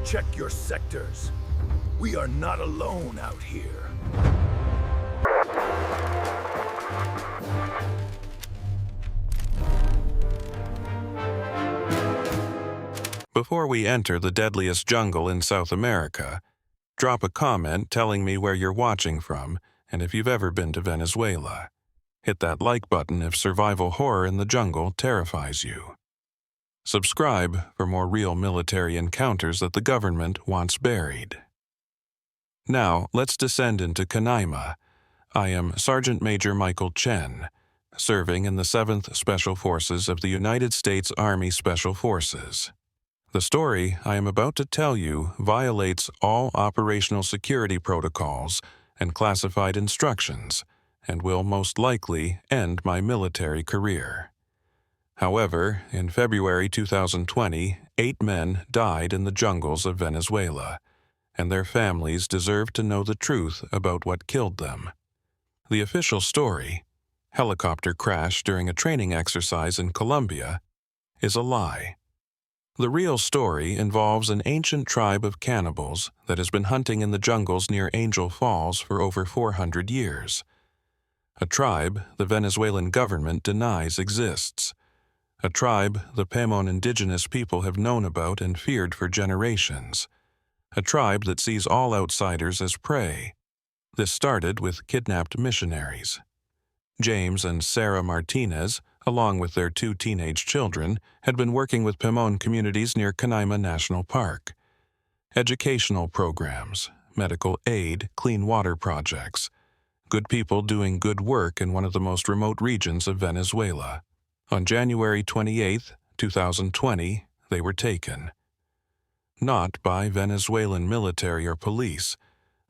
Check your sectors. We are not alone out here. Before we enter the deadliest jungle in South America, drop a comment telling me where you're watching from and if you've ever been to Venezuela. Hit that like button if survival horror in the jungle terrifies you. Subscribe for more real military encounters that the government wants buried. Now, let's descend into Canaima. I am Sergeant Major Michael Chen, serving in the 7th Special Forces of the United States Army Special Forces. The story I am about to tell you violates all operational security protocols and classified instructions, and will most likely end my military career. However, in February 2020, 8 men died in the jungles of Venezuela, and their families deserve to know the truth about what killed them. The official story, helicopter crash during a training exercise in Colombia, is a lie. The real story involves an ancient tribe of cannibals that has been hunting in the jungles near Angel Falls for over 400 years. A tribe the Venezuelan government denies exists. A tribe the Pemón indigenous people have known about and feared for generations. A tribe that sees all outsiders as prey. This started with kidnapped missionaries. James and Sarah Martinez, along with their 2 teenage children, had been working with Pemón communities near Canaima National Park. Educational programs, medical aid, clean water projects. Good people doing good work in one of the most remote regions of Venezuela. On January 28, 2020, they were taken. Not by Venezuelan military or police,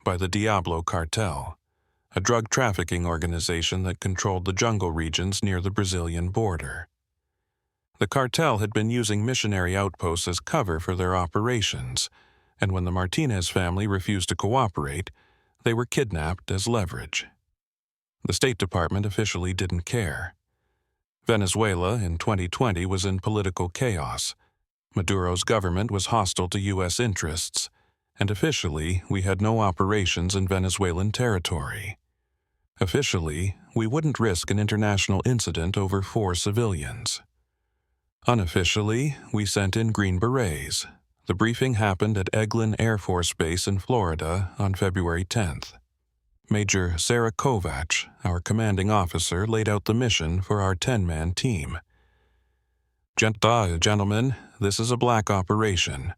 by the Diablo Cartel, a drug trafficking organization that controlled the jungle regions near the Brazilian border. The cartel had been using missionary outposts as cover for their operations, and when the Martinez family refused to cooperate, they were kidnapped as leverage. The State Department officially didn't care. Venezuela in 2020 was in political chaos. Maduro's government was hostile to U.S. interests, and officially we had no operations in Venezuelan territory. Officially, we wouldn't risk an international incident over 4 civilians. Unofficially, we sent in Green Berets. The briefing happened at Eglin Air Force Base in Florida on February 10th. Major Sarah Covert, our commanding officer, laid out the mission for our 10-man team. Gentlemen, this is a black operation.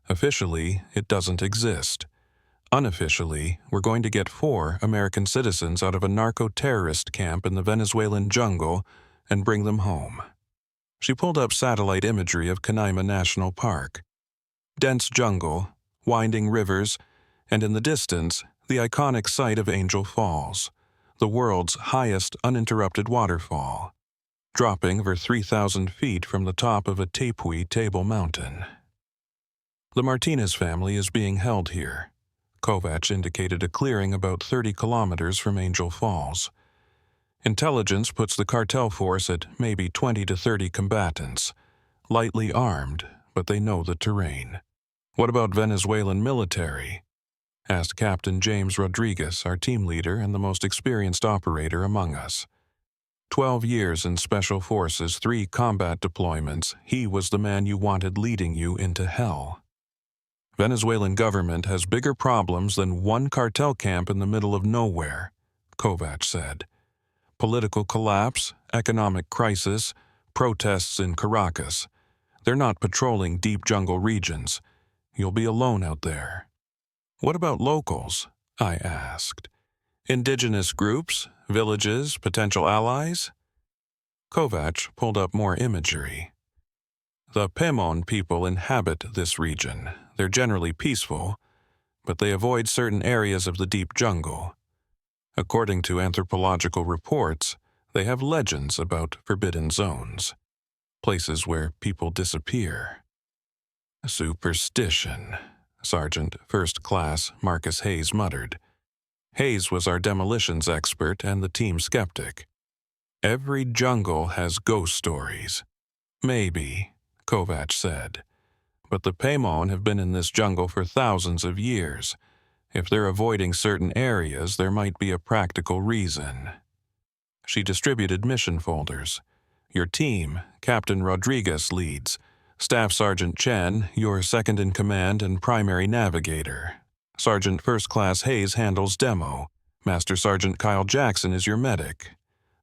Officially, it doesn't exist. Unofficially, we're going to get 4 American citizens out of a narco-terrorist camp in the Venezuelan jungle and bring them home. She pulled up satellite imagery of Canaima National Park. Dense jungle, winding rivers, and in the distance, the iconic site of Angel Falls, the world's highest uninterrupted waterfall, dropping over 3,000 feet from the top of a Tepuy Table Mountain. The Martinez family is being held here. Kovacs indicated a clearing about 30 kilometers from Angel Falls. Intelligence puts the cartel force at maybe 20 to 30 combatants, lightly armed, but they know the terrain. What about Venezuelan military? Asked Captain James Rodriguez, our team leader and the most experienced operator among us. 12 years in Special Forces, 3 combat deployments, he was the man you wanted leading you into hell. Venezuelan government has bigger problems than one cartel camp in the middle of nowhere, Kovacs said. Political collapse, economic crisis, protests in Caracas. They're not patrolling deep jungle regions. You'll be alone out there. What about locals? I asked. Indigenous groups, villages, potential allies? Kovacs pulled up more imagery. The Pemón people inhabit this region. They're generally peaceful, but they avoid certain areas of the deep jungle. According to anthropological reports, they have legends about forbidden zones, places where people disappear. Superstition, Sergeant First Class Marcus Hayes muttered. Hayes was our demolitions expert and the team skeptic. Every jungle has ghost stories. Maybe, Kovacs said. but the Pemón have been in this jungle for thousands of years. If they're avoiding certain areas, there might be a practical reason. She distributed mission folders. Your team, Captain Rodriguez leads. Staff Sergeant Chen, your second-in-command and primary navigator. Sergeant First Class Hayes handles demo. Master Sergeant Kyle Jackson is your medic.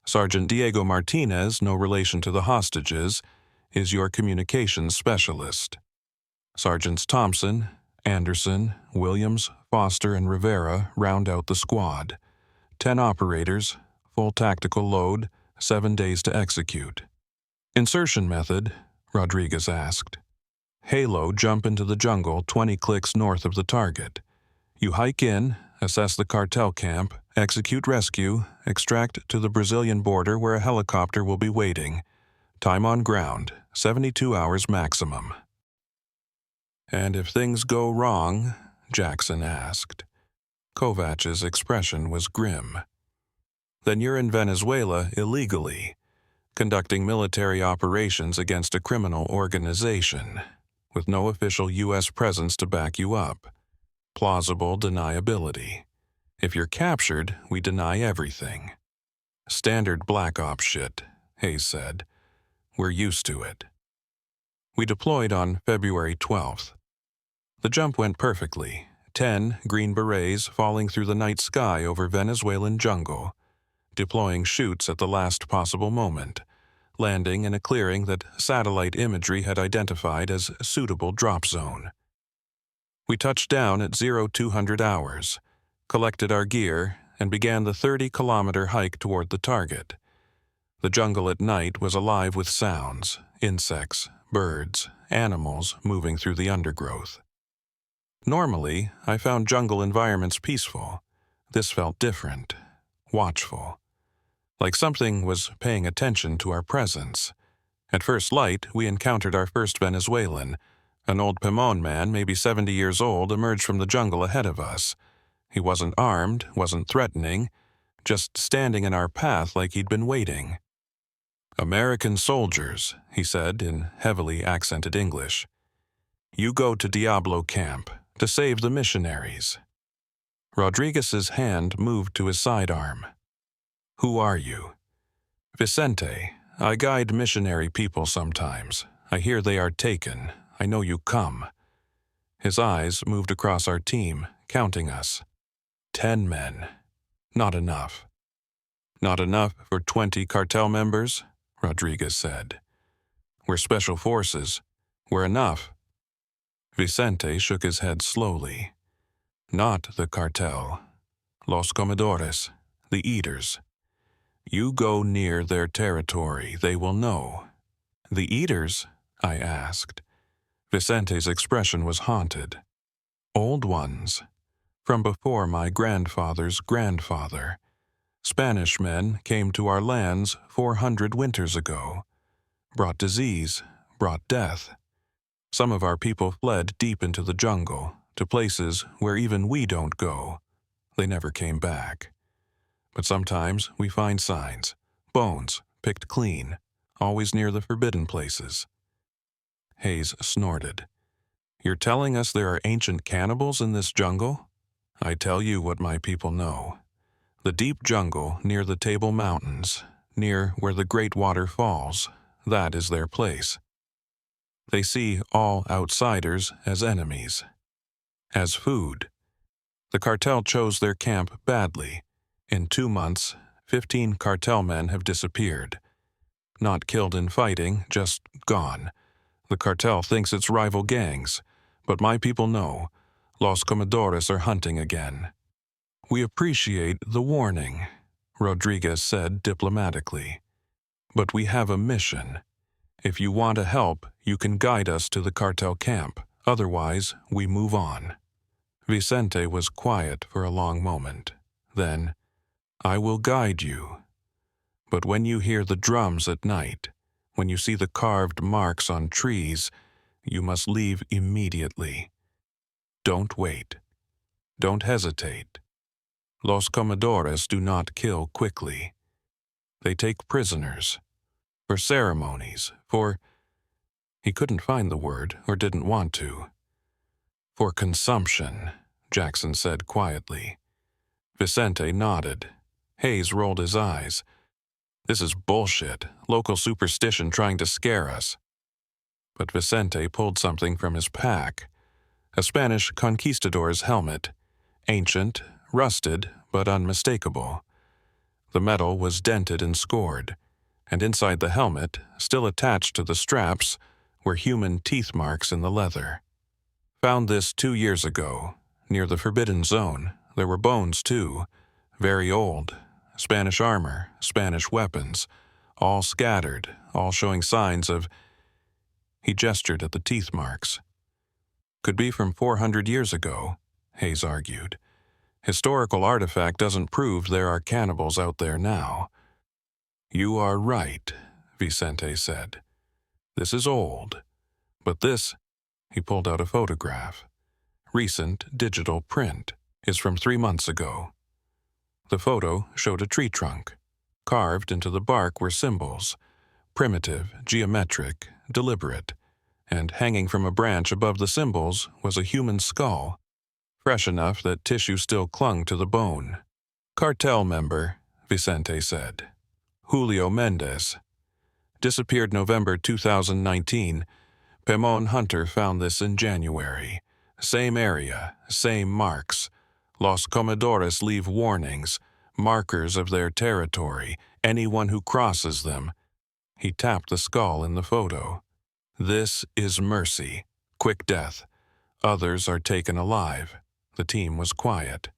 Sergeant Diego Martinez, no relation to the hostages, is your communications specialist. Sergeants Thompson, Anderson, Williams, Foster, and Rivera round out the squad. 10 operators, full tactical load, 7 days to execute. Insertion method, Rodriguez asked. Halo jump into the jungle 20 clicks north of the target. You hike in, assess the cartel camp, execute rescue, extract to the Brazilian border where a helicopter will be waiting. Time on ground, 72 hours maximum. And if things go wrong, Jackson asked. Kovach's expression was grim. Then you're in Venezuela illegally, conducting military operations against a criminal organization, with no official U.S. presence to back you up. Plausible deniability. If you're captured, we deny everything. Standard Black Ops shit, Hayes said. We're used to it. We deployed on February 12th. The jump went perfectly. 10 Green Berets falling through the night sky over Venezuelan jungle, deploying chutes at the last possible moment, landing in a clearing that satellite imagery had identified as suitable drop zone. We touched down at 0200 hours, collected our gear, and began the 30-kilometer hike toward the target. The jungle at night was alive with sounds, insects, birds, animals moving through the undergrowth. Normally, I found jungle environments peaceful. This felt different, watchful. Like something was paying attention to our presence. At first light, we encountered our first Venezuelan. An old Pemón man, maybe 70 years old, emerged from the jungle ahead of us. He wasn't armed, wasn't threatening, just standing in our path like he'd been waiting. American soldiers, he said in heavily accented English. You go to Diablo Camp to save the missionaries. Rodriguez's hand moved to his sidearm. Who are you? Vicente. I guide missionary people sometimes. I hear they are taken. I know you come. His eyes moved across our team, counting us. 10 men. Not enough. Not enough for 20 cartel members, Rodriguez said. We're special forces. We're enough. Vicente shook his head slowly. Not the cartel. Los Comedores The Eaters. You go near their territory, they will know. The Eaters? I asked. Vicente's expression was haunted. Old ones. From before my grandfather's grandfather. Spanish men came to our lands 400 winters ago. Brought disease, brought death. Some of our people fled deep into the jungle, to places where even we don't go. They never came back. But sometimes we find signs, bones, picked clean, always near the forbidden places. Hayes snorted. You're telling us there are ancient cannibals in this jungle? I tell you what my people know. The deep jungle near the Table Mountains, near where the great water falls, that is their place. They see all outsiders as enemies, as food. The cartel chose their camp badly. In 2 months, 15 cartel men have disappeared. Not killed in fighting, just gone. The cartel thinks it's rival gangs, but my people know. Los Comedores are hunting again. We appreciate the warning, Rodriguez said diplomatically. But we have a mission. If you want to help, you can guide us to the cartel camp. Otherwise, we move on. Vicente was quiet for a long moment. Then, I will guide you. But when you hear the drums at night, when you see the carved marks on trees, you must leave immediately. Don't wait. Don't hesitate. Los Comedores do not kill quickly. They take prisoners. For ceremonies, for... He couldn't find the word or didn't want to. For consumption, Jackson said quietly. Vicente nodded. Hayes rolled his eyes. This is bullshit, local superstition trying to scare us. But Vicente pulled something from his pack. A Spanish conquistador's helmet. Ancient, rusted, but unmistakable. The metal was dented and scored, and inside the helmet, still attached to the straps, were human teeth marks in the leather. Found this 2 years ago. Near the Forbidden Zone, there were bones too. Very old. Spanish armor, Spanish weapons. All scattered, all showing signs of... He gestured at the teeth marks. Could be from 400 years ago, Hayes argued. Historical artifact doesn't prove there are cannibals out there now. You are right, Vicente said. This is old. But this, he pulled out a photograph. Recent digital print is from 3 months ago. The photo showed a tree trunk. Carved into the bark were symbols. Primitive, geometric, deliberate. And hanging from a branch above the symbols was a human skull. Fresh enough that tissue still clung to the bone. Cartel member, Vicente said. Julio Mendez. Disappeared November 2019. Pemón hunter found this in January. Same area, same marks. Los Comedores leave warnings, markers of their territory, anyone who crosses them. He tapped the skull in the photo. This is mercy, quick death. Others are taken alive. The team was quiet.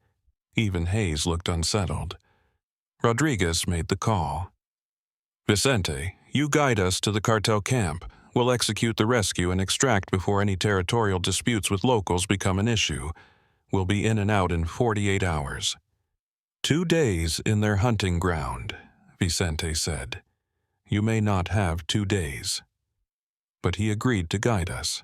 Even Hayes looked unsettled. Rodriguez made the call. Vicente, you guide us to the cartel camp. We'll execute the rescue and extract before any territorial disputes with locals become an issue. We'll be in and out in 48 hours. 2 days in their hunting ground, Vicente said. You may not have 2 days. But he agreed to guide us.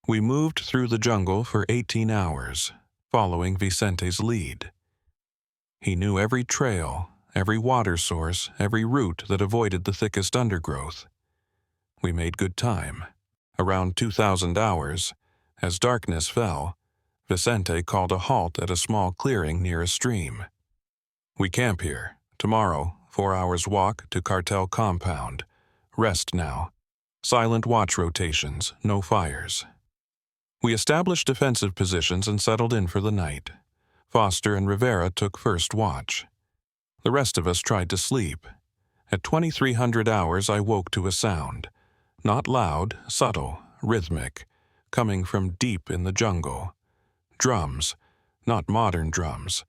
We moved through the jungle for 18 hours, following Vicente's lead. He knew every trail, every water source, every route that avoided the thickest undergrowth. We made good time. Around 2,000 hours, as darkness fell, Vicente called a halt at a small clearing near a stream. We camp here. Tomorrow, 4 hours walk to cartel compound. Rest now. Silent watch rotations, no fires. We established defensive positions and settled in for the night. Foster and Rivera took first watch. The rest of us tried to sleep. At 2300 hours, I woke to a sound. Not loud, subtle, rhythmic, coming from deep in the jungle. Drums, not modern drums.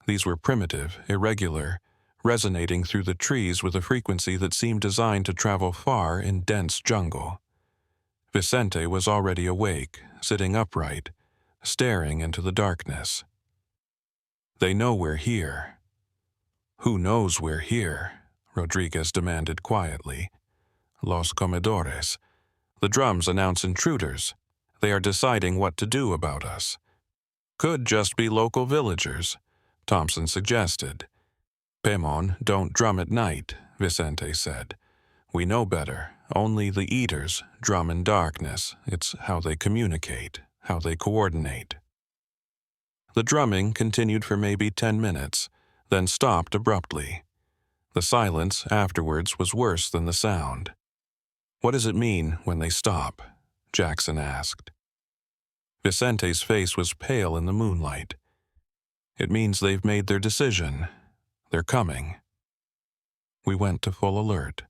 These were primitive, irregular, resonating through the trees with a frequency that seemed designed to travel far in dense jungle. Vicente was already awake, sitting upright, staring into the darkness. They know we're here. Who knows we're here? Rodriguez demanded quietly. Los Comedores. The drums announce intruders. They are deciding what to do about us. Could just be local villagers, Thompson suggested. Pemón don't drum at night, Vicente said. We know better. Only the Eaters drum in darkness. It's how they communicate, how they coordinate. The drumming continued for maybe 10 minutes, then stopped abruptly. The silence afterwards was worse than the sound. What does it mean when they stop? Jackson asked. Vicente's face was pale in the moonlight. It means they've made their decision. They're coming. We went to full alert.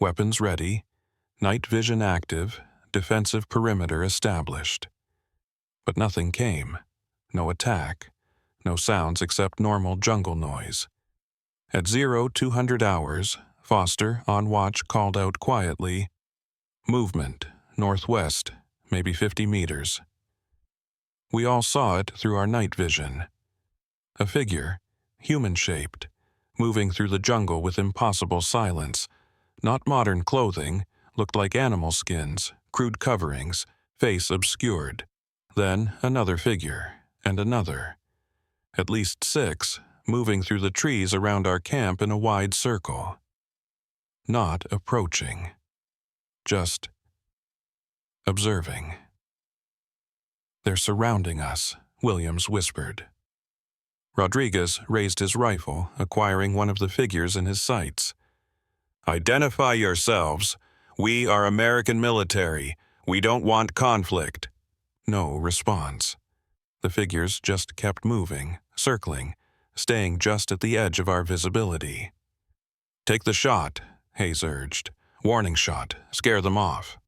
Weapons ready, night vision active, defensive perimeter established. But nothing came. No attack. No sounds except normal jungle noise. At 0200 hours, Foster, on watch, called out quietly, "Movement, northwest, maybe 50 meters." We all saw it through our night vision. A figure, human-shaped, moving through the jungle with impossible silence. Not modern clothing, looked like animal skins, crude coverings, face obscured. Then another figure, and another. At least 6, moving through the trees around our camp in a wide circle. Not approaching. Just observing. "They're surrounding us," Williams whispered. Rodriguez raised his rifle, acquiring one of the figures in his sights. "Identify yourselves. We are American military. We don't want conflict." No response. The figures just kept moving, circling, staying just at the edge of our visibility. "Take the shot," Hayes urged. "Warning shot. Scare them off."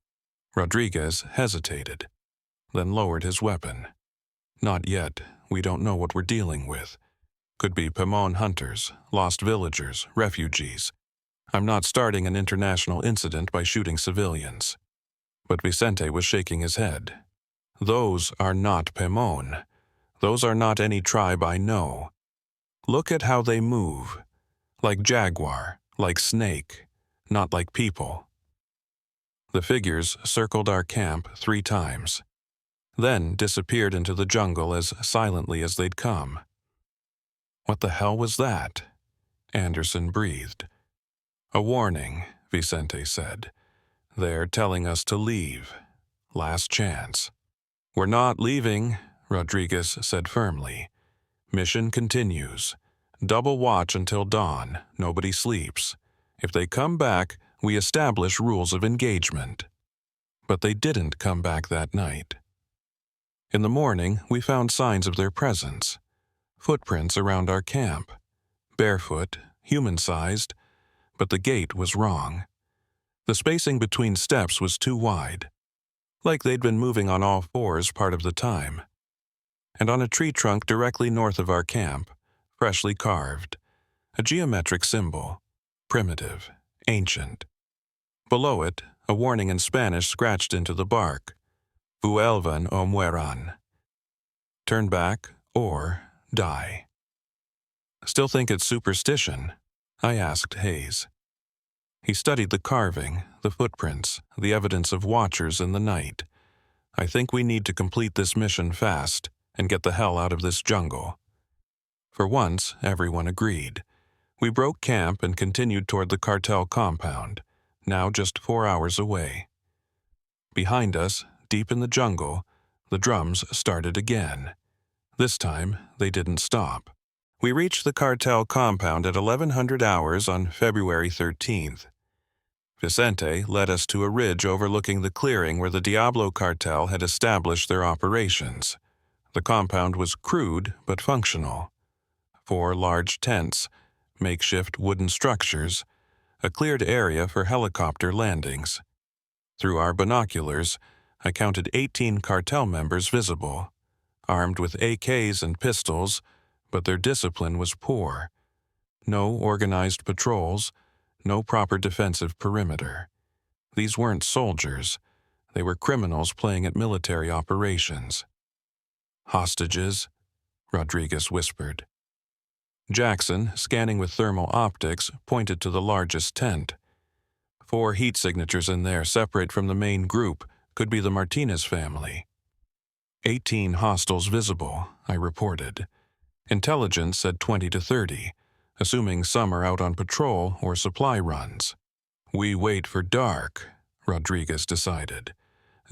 Rodriguez hesitated, then lowered his weapon. "Not yet. We don't know what we're dealing with. Could be Pemón hunters, lost villagers, refugees. I'm not starting an international incident by shooting civilians." But Vicente was shaking his head. "Those are not Pemón. Those are not any tribe I know. Look at how they move. Like jaguar, like snake, not like people." The figures circled our camp 3 times, then disappeared into the jungle as silently as they'd come. "What the hell was that?" Anderson breathed. "A warning," Vicente said. "They're telling us to leave. Last chance." "We're not leaving," Rodriguez said firmly. "Mission continues. Double watch until dawn. Nobody sleeps. If they come back, we establish rules of engagement." But they didn't come back that night. In the morning, we found signs of their presence. Footprints around our camp. Barefoot, human-sized, but the gait was wrong. The spacing between steps was too wide, like they'd been moving on all fours part of the time. And on a tree trunk directly north of our camp, freshly carved, a geometric symbol, primitive, ancient. Below it, a warning in Spanish scratched into the bark, "Vuelvan o mueran." Turn back or die. "Still think it's superstition?" I asked Hayes. He studied the carving, the footprints, the evidence of watchers in the night. "I think we need to complete this mission fast and get the hell out of this jungle." For once, everyone agreed. We broke camp and continued toward the cartel compound, now just 4 hours away. Behind us, deep in the jungle, the drums started again. This time, they didn't stop. We reached the cartel compound at 1100 hours on February 13th. Vicente led us to a ridge overlooking the clearing where the Diablo cartel had established their operations. The compound was crude but functional. 4 large tents, makeshift wooden structures, a cleared area for helicopter landings. Through our binoculars, I counted 18 cartel members visible, armed with AKs and pistols, but their discipline was poor. No organized patrols, no proper defensive perimeter. These weren't soldiers. They were criminals playing at military operations. "Hostages," Rodriguez whispered. Jackson, scanning with thermal optics, pointed to the largest tent. 4 heat signatures in there separate from the main group could be the Martinez family. 18 hostiles visible, I reported. Intelligence said 20 to 30, assuming some are out on patrol or supply runs. "We wait for dark," Rodriguez decided.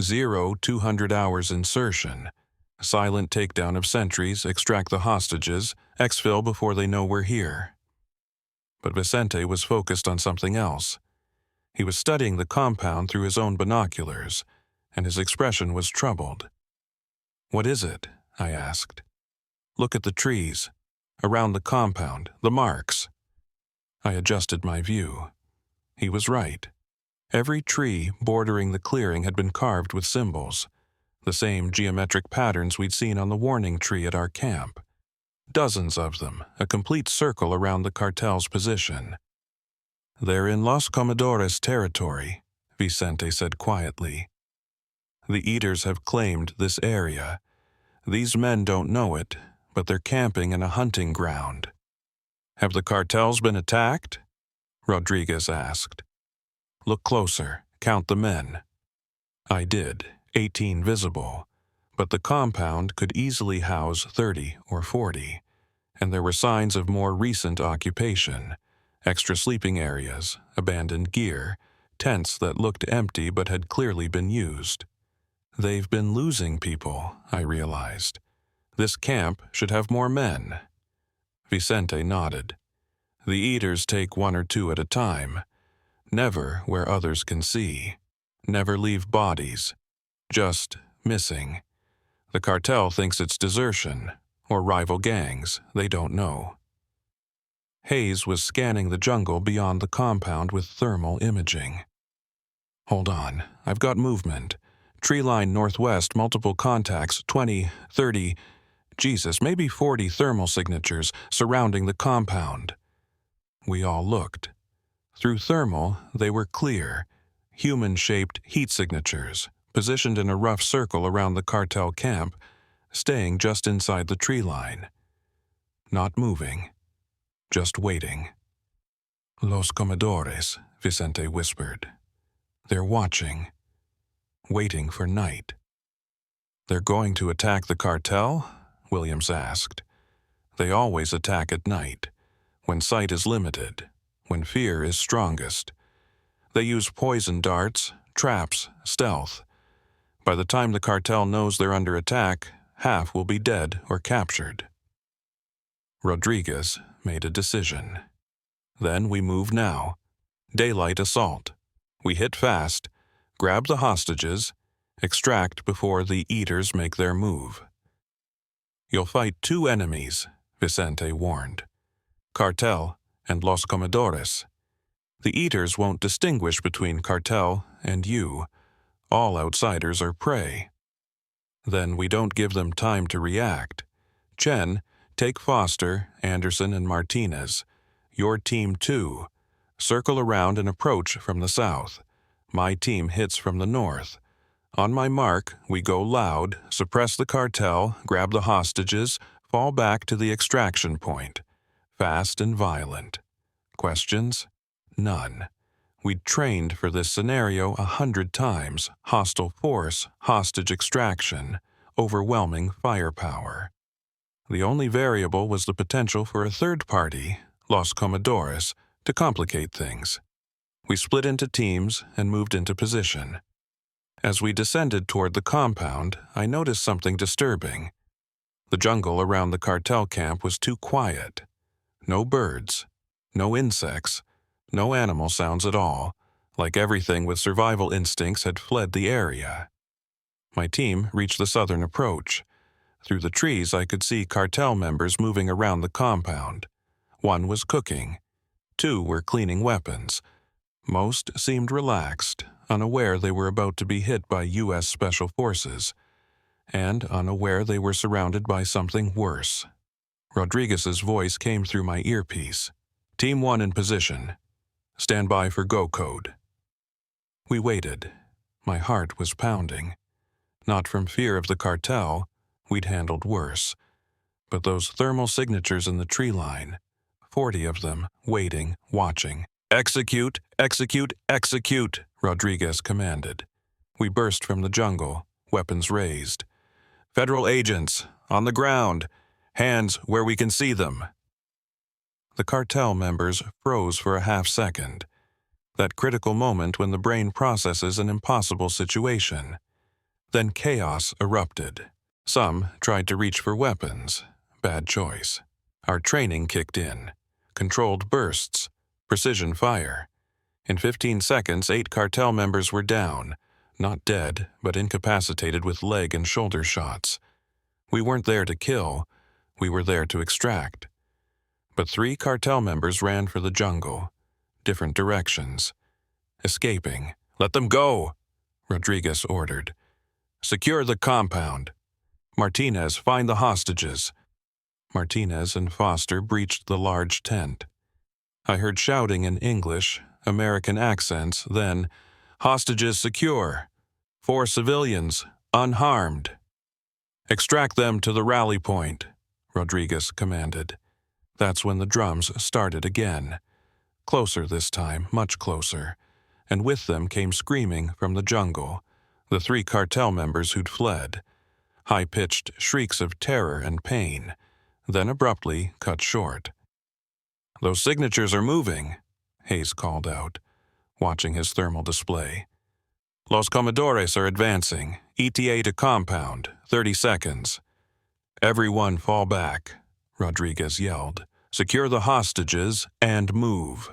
0 200 hours insertion. Silent takedown of sentries, extract the hostages, exfil before they know we're here. But Vicente was focused on something else. He was studying the compound through his own binoculars, and his expression was troubled. "What is it?" I asked. "Look at the trees. Around the compound, the marks." I adjusted my view. He was right. Every tree bordering the clearing had been carved with symbols, the same geometric patterns we'd seen on the warning tree at our camp. Dozens of them, a complete circle around the cartel's position. "They're in Los Comedores territory," Vicente said quietly. "The Eaters have claimed this area. These men don't know it, but they're camping in a hunting ground." "Have the cartels been attacked?" Rodriguez asked. "Look closer. Count the men." I did, 18 visible, but the compound could easily house 30 or 40, and there were signs of more recent occupation, extra sleeping areas, abandoned gear, tents that looked empty but had clearly been used. They've been losing people, I realized. This camp should have more men. Vicente nodded. The Eaters take 1 or 2 at a time, never where others can see, never leave bodies, just missing. The cartel thinks it's desertion, or rival gangs, they don't know. Hayes was scanning the jungle beyond the compound with thermal imaging. Hold on, I've got movement. Tree line northwest, multiple contacts, 20, 30, Jesus, maybe 40 thermal signatures surrounding the compound. We all looked. Through thermal, they were clear, human-shaped heat signatures, positioned in a rough circle around the cartel camp, staying just inside the tree line. Not moving, just waiting. Los Comedores, Vicente whispered. They're watching, waiting for night. They're going to attack the cartel? Williams asked. They always attack at night, when sight is limited, when fear is strongest. They use poison darts, traps, stealth. By the time the cartel knows they're under attack, half will be dead or captured. Rodriguez made a decision. Then we move now. Daylight assault. We hit fast, grab the hostages, extract before the Eaters make their move. You'll fight 2 enemies, Vicente warned. Cartel and Los Comedores. The Eaters won't distinguish between Cartel and you. All outsiders are prey. Then we don't give them time to react. Chen, take Foster, Anderson, and Martinez. Your team 2. Circle around and approach from the south. My team hits from the north. On my mark, we go loud, suppress the cartel, grab the hostages, fall back to the extraction point. Fast and violent. Questions? None. We'd trained for this scenario 100 times. Hostile force, hostage extraction, overwhelming firepower. The only variable was the potential for a third party, Los Comedores, to complicate things. We split into teams and moved into position. As we descended toward the compound, I noticed something disturbing. The jungle around the cartel camp was too quiet. No birds, no insects, no animal sounds at all, like everything with survival instincts had fled the area. My team reached the southern approach. Through the trees, I could see cartel members moving around the compound. 1 was cooking. 2 were cleaning weapons. Most seemed relaxed, unaware they were about to be hit by U.S. Special Forces, and unaware they were surrounded by something worse. Rodriguez's voice came through my earpiece. Team 1 in position. Stand by for go code. We waited. My heart was pounding. Not from fear of the cartel, we'd handled worse, but those thermal signatures in the tree line, 40 of them, waiting, watching. Execute, execute, execute, Rodriguez commanded. We burst from the jungle, weapons raised. Federal agents, on the ground, hands where we can see them. The cartel members froze for a half-second, that critical moment when the brain processes an impossible situation. Then chaos erupted. Some tried to reach for weapons. Bad choice. Our training kicked in. Controlled bursts. Precision fire. In 15 seconds, 8 cartel members were down, not dead, but incapacitated with leg and shoulder shots. We weren't there to kill, we were there to extract. But 3 cartel members ran for the jungle, different directions. Escaping. Let them go, Rodriguez ordered. Secure the compound. Martinez, find the hostages. Martinez and Foster breached the large tent. I heard shouting in English, American accents, then, hostages secure. 4 civilians, unharmed. Extract them to the rally point, Rodriguez commanded. That's when the drums started again. Closer this time, much closer. And with them came screaming from the jungle, the 3 cartel members who'd fled. High-pitched shrieks of terror and pain, then abruptly cut short. Those signatures are moving, Hayes called out, watching his thermal display. Los Comedores are advancing. ETA to compound. 30 seconds. Everyone fall back, Rodriguez yelled. Secure the hostages and move.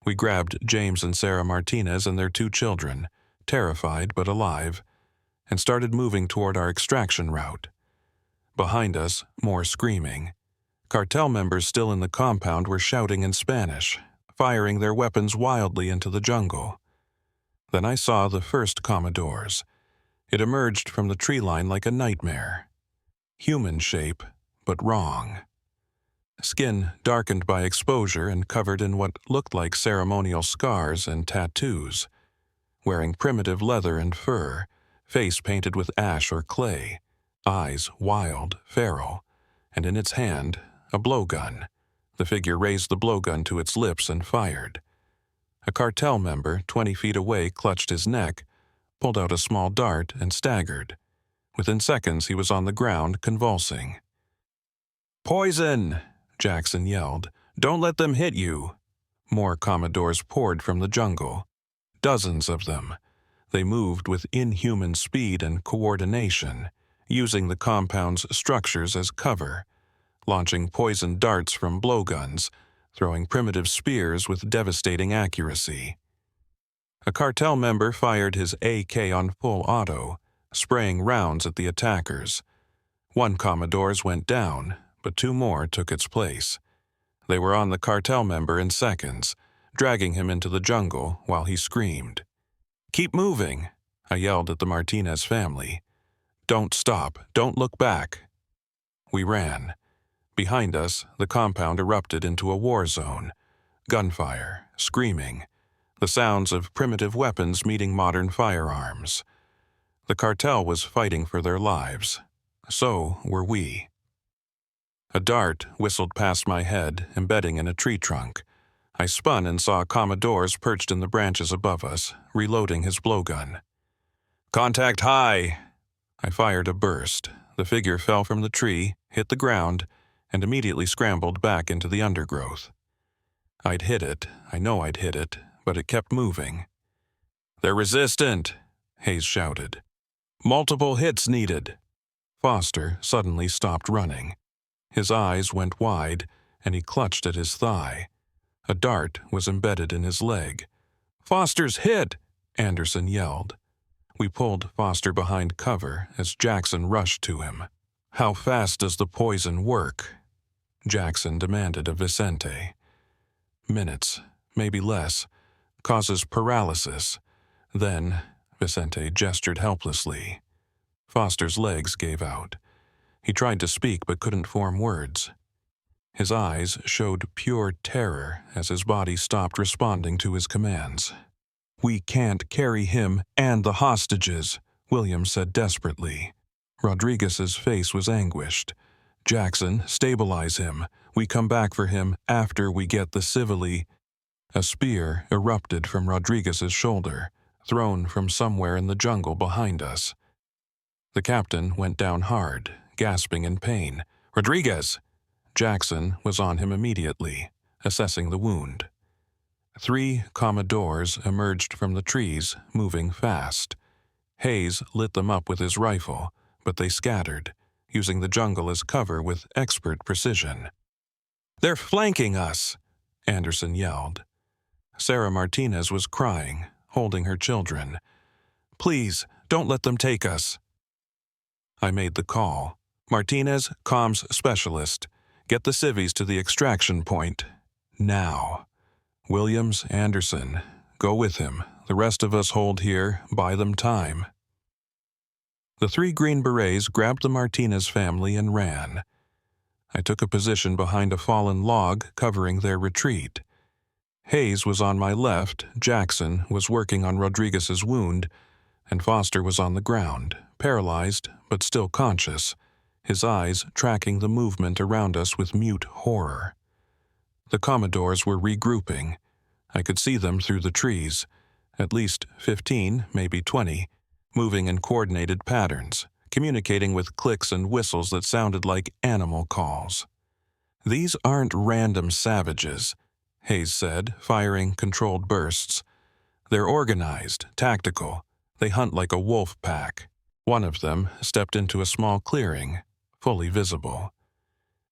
We grabbed James and Sarah Martinez and their 2 children, terrified but alive, and started moving toward our extraction route. Behind us, more screaming. Cartel members still in the compound were shouting in Spanish, firing their weapons wildly into the jungle. Then I saw the first Commodores. It emerged from the tree line like a nightmare. Human shape, but wrong. Skin darkened by exposure and covered in what looked like ceremonial scars and tattoos. Wearing primitive leather and fur, face painted with ash or clay, eyes wild, feral, and in its hand, a blowgun. The figure raised the blowgun to its lips and fired. A cartel member 20 feet away clutched his neck, pulled out a small dart, and staggered. Within seconds, he was on the ground, convulsing. "Poison!" Jackson yelled. "Don't let them hit you." More Commodores poured from the jungle. Dozens of them. They moved with inhuman speed and coordination, using the compound's structures as cover, launching poison darts from blowguns, throwing primitive spears with devastating accuracy. A cartel member fired his AK on full auto, spraying rounds at the attackers. 1 Commodore's went down, but 2 more took its place. They were on the cartel member in seconds, dragging him into the jungle while he screamed. "Keep moving," I yelled at the Martinez family. "Don't stop. Don't look back." We ran. Behind us, the compound erupted into a war zone. Gunfire, screaming, the sounds of primitive weapons meeting modern firearms. The cartel was fighting for their lives. So were we. A dart whistled past my head, embedding in a tree trunk. I spun and saw Commodores perched in the branches above us, reloading his blowgun. "Contact high!" I fired a burst. The figure fell from the tree, hit the ground, and immediately scrambled back into the undergrowth. I'd hit it, I know I'd hit it, but it kept moving. "They're resistant," Hayes shouted. "Multiple hits needed." Foster suddenly stopped running. His eyes went wide, and he clutched at his thigh. A dart was embedded in his leg. "Foster's hit!" Anderson yelled. We pulled Foster behind cover as Jackson rushed to him. "How fast does the poison work?" Jackson demanded of Vicente. "Minutes, maybe less. Causes paralysis. Then," Vicente gestured helplessly. Foster's legs gave out. He tried to speak but couldn't form words. His eyes showed pure terror as his body stopped responding to his commands. "We can't carry him and the hostages," Williams said desperately. Rodriguez's face was anguished. "Jackson, stabilize him. We come back for him after we get the civilly." A spear erupted from Rodriguez's shoulder, thrown from somewhere in the jungle behind us. The captain went down hard, gasping in pain. "Rodriguez!" Jackson was on him immediately, assessing the wound. 3 Commodores emerged from the trees, moving fast. Hayes lit them up with his rifle, but they scattered, using the jungle as cover with expert precision. "They're flanking us!" Anderson yelled. Sarah Martinez was crying, holding her children. "Please, don't let them take us." I made the call. "Martinez, comms specialist. Get the civvies to the extraction point. Now. Williams, Anderson, go with him. The rest of us hold here, buy them time." The 3 Green Berets grabbed the Martinez family and ran. I took a position behind a fallen log covering their retreat. Hayes was on my left, Jackson was working on Rodriguez's wound, and Foster was on the ground, paralyzed but still conscious, his eyes tracking the movement around us with mute horror. The Commodores were regrouping. I could see them through the trees, at least 15, maybe 20, moving in coordinated patterns, communicating with clicks and whistles that sounded like animal calls. "These aren't random savages," Hayes said, firing controlled bursts. "They're organized, tactical, They hunt like a wolf pack. One of them stepped into a small clearing, fully visible.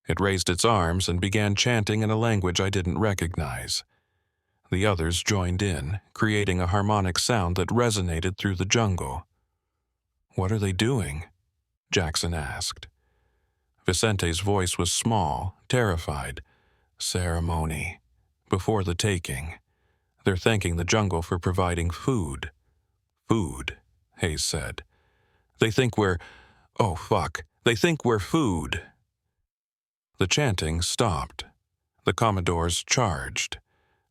It raised its arms and began chanting in a language I didn't recognize. The others joined in, creating a harmonic sound that resonated through the jungle. "What are they doing?" Jackson asked. Vicente's voice was small, terrified. "Ceremony. Before the taking. They're thanking the jungle for providing food." "Food," Hayes said. "They think we're... oh, fuck. They think we're food." The chanting stopped. The Commodores charged.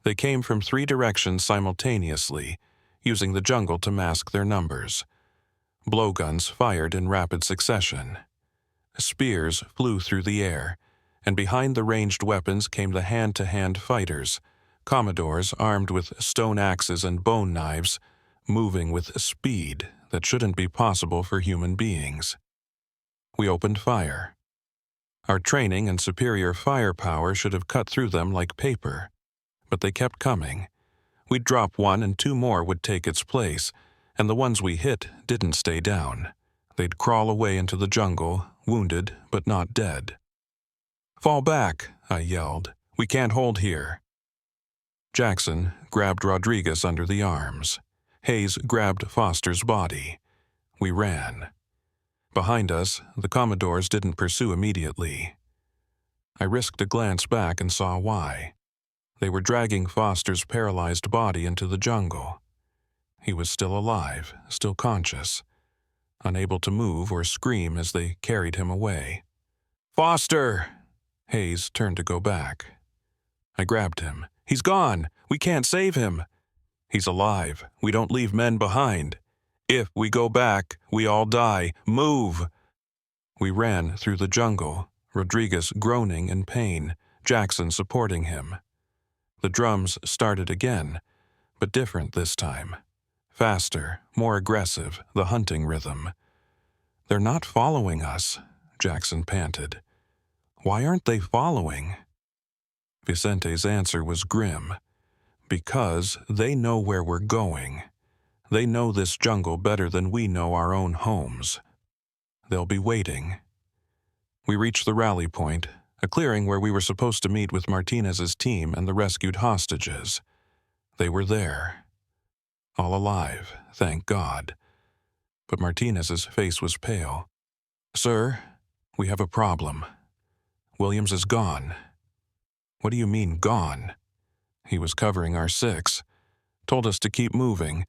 They came from 3 directions simultaneously, using the jungle to mask their numbers. Blowguns fired in rapid succession. Spears flew through the air, and behind the ranged weapons came the hand-to-hand fighters, Commodores armed with stone axes and bone knives, moving with speed that shouldn't be possible for human beings. We opened fire. Our training and superior firepower should have cut through them like paper, but they kept coming. We'd drop one and 2 more would take its place, and the ones we hit didn't stay down. They'd crawl away into the jungle, wounded but not dead. "Fall back," I yelled. "We can't hold here." Jackson grabbed Rodriguez under the arms. Hayes grabbed Foster's body. We ran. Behind us, the Commodores didn't pursue immediately. I risked a glance back and saw why. They were dragging Foster's paralyzed body into the jungle. He was still alive, still conscious, unable to move or scream as they carried him away. "Foster!" Hayes turned to go back. I grabbed him. "He's gone! We can't save him!" "He's alive. We don't leave men behind. If we go back, we all die. Move!" We ran through the jungle, Rodriguez groaning in pain, Jackson supporting him. The drums started again, but different this time. Faster, more aggressive, the hunting rhythm. "They're not following us," Jackson panted. "Why aren't they following?" Vicente's answer was grim. "Because they know where we're going. They know this jungle better than we know our own homes. They'll be waiting." We reached the rally point, a clearing where we were supposed to meet with Martinez's team and the rescued hostages. They were there. All alive, thank God. But Martinez's face was pale. "Sir, we have a problem. Williams is gone." "What do you mean, gone?" "He was covering our 6. Told us to keep moving.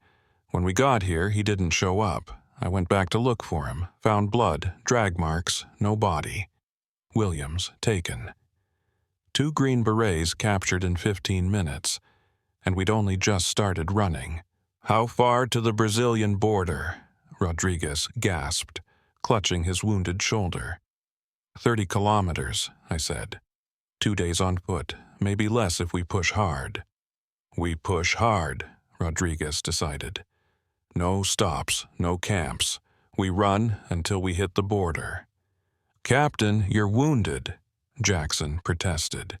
When we got here, he didn't show up. I went back to look for him. Found blood, drag marks, no body. Williams taken. 2 Green Berets captured in 15 minutes, and we'd only just started running." "How far to the Brazilian border?" Rodriguez gasped, clutching his wounded shoulder. 30 kilometers, I said. 2 days on foot, maybe less if we push hard." "We push hard," Rodriguez decided. "No stops, no camps. We run until we hit the border." "Captain, you're wounded," Jackson protested.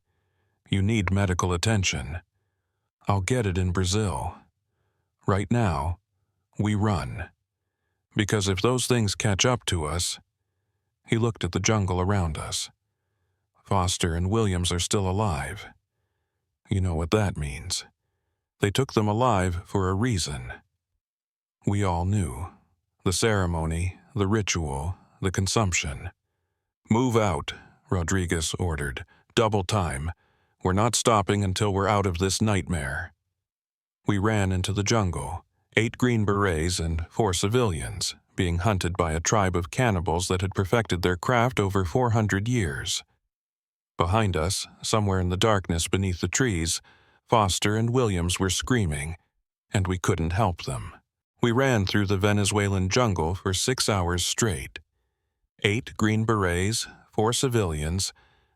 "You need medical attention." "I'll get it in Brazil. Right now, we run. Because if those things catch up to us..." He looked at the jungle around us. "Foster and Williams are still alive. You know what that means. They took them alive for a reason." We all knew. The ceremony, the ritual, the consumption. "Move out," Rodriguez ordered. "Double time. We're not stopping until we're out of this nightmare." We ran into the jungle, 8 Green Berets and 4 civilians, being hunted by a tribe of cannibals that had perfected their craft over 400 years. Behind us, somewhere in the darkness beneath the trees, Foster and Williams were screaming, and we couldn't help them. We ran through the Venezuelan jungle for 6 hours straight. 8 Green Berets, 4 civilians,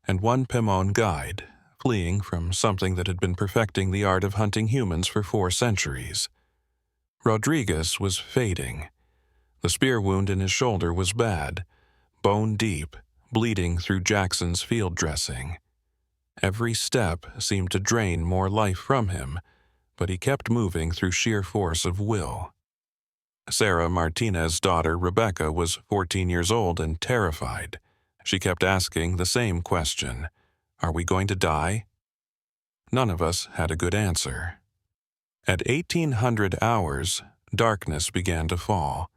and 1 Pemón guide, fleeing from something that had been perfecting the art of hunting humans for 4 centuries. Rodriguez was fading. The spear wound in his shoulder was bad, bone deep, bleeding through Jackson's field dressing. Every step seemed to drain more life from him, but he kept moving through sheer force of will. Sarah Martinez's daughter, Rebecca, was 14 years old and terrified. She kept asking the same question. Are we going to die? None of us had a good answer. At 1800 hours, darkness began to fall.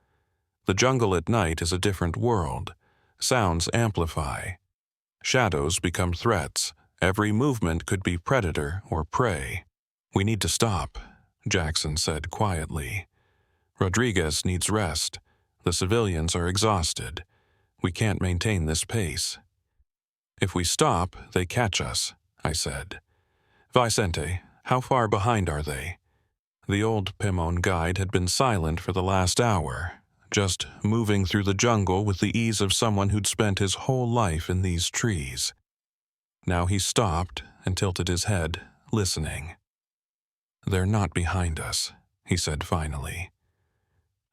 The jungle at night is a different world. Sounds amplify. Shadows become threats. Every movement could be predator or prey. We need to stop, Jackson said quietly. Rodriguez needs rest. The civilians are exhausted. We can't maintain this pace. If we stop, they catch us, I said. Vicente, how far behind are they? The old Pemón guide had been silent for the last hour, just moving through the jungle with the ease of someone who'd spent his whole life in these trees. Now he stopped and tilted his head, listening. They're not behind us, he said finally.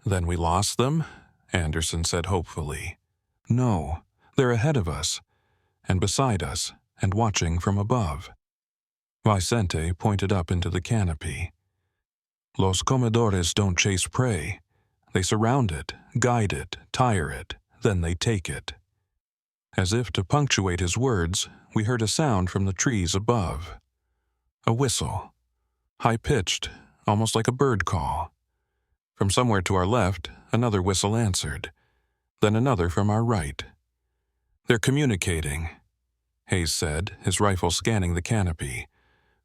Then we lost them? Anderson said hopefully. No, they're ahead of us, and beside us, and watching from above. Vicente pointed up into the canopy. Los Comedores don't chase prey. They surround it, guide it, tire it, then they take it. As if to punctuate his words, we heard a sound from the trees above. A whistle. High-pitched, almost like a bird call. From somewhere to our left, another whistle answered. Then another from our right. They're communicating, Hayes said, his rifle scanning the canopy,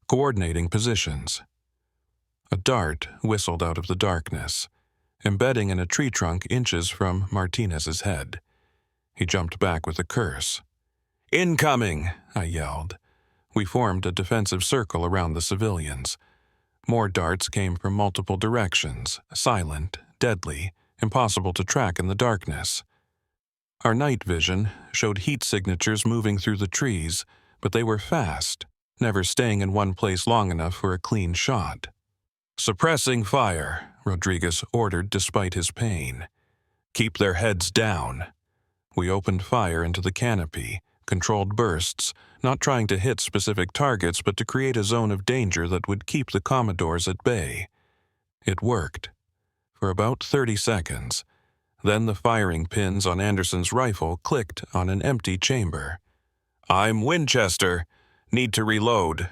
coordinating positions. A dart whistled out of the darkness, embedding in a tree trunk inches from Martinez's head. He jumped back with a curse. Incoming, I yelled. We formed a defensive circle around the civilians. More darts came from multiple directions, silent, deadly, impossible to track in the darkness. Our night vision showed heat signatures moving through the trees, but they were fast, never staying in one place long enough for a clean shot. Suppressing fire, Rodriguez ordered despite his pain. Keep their heads down. We opened fire into the canopy, controlled bursts, not trying to hit specific targets but to create a zone of danger that would keep the Commodores at bay. It worked. For about 30 seconds. Then the firing pins on Anderson's rifle clicked on an empty chamber. I'm Winchester. Need to reload.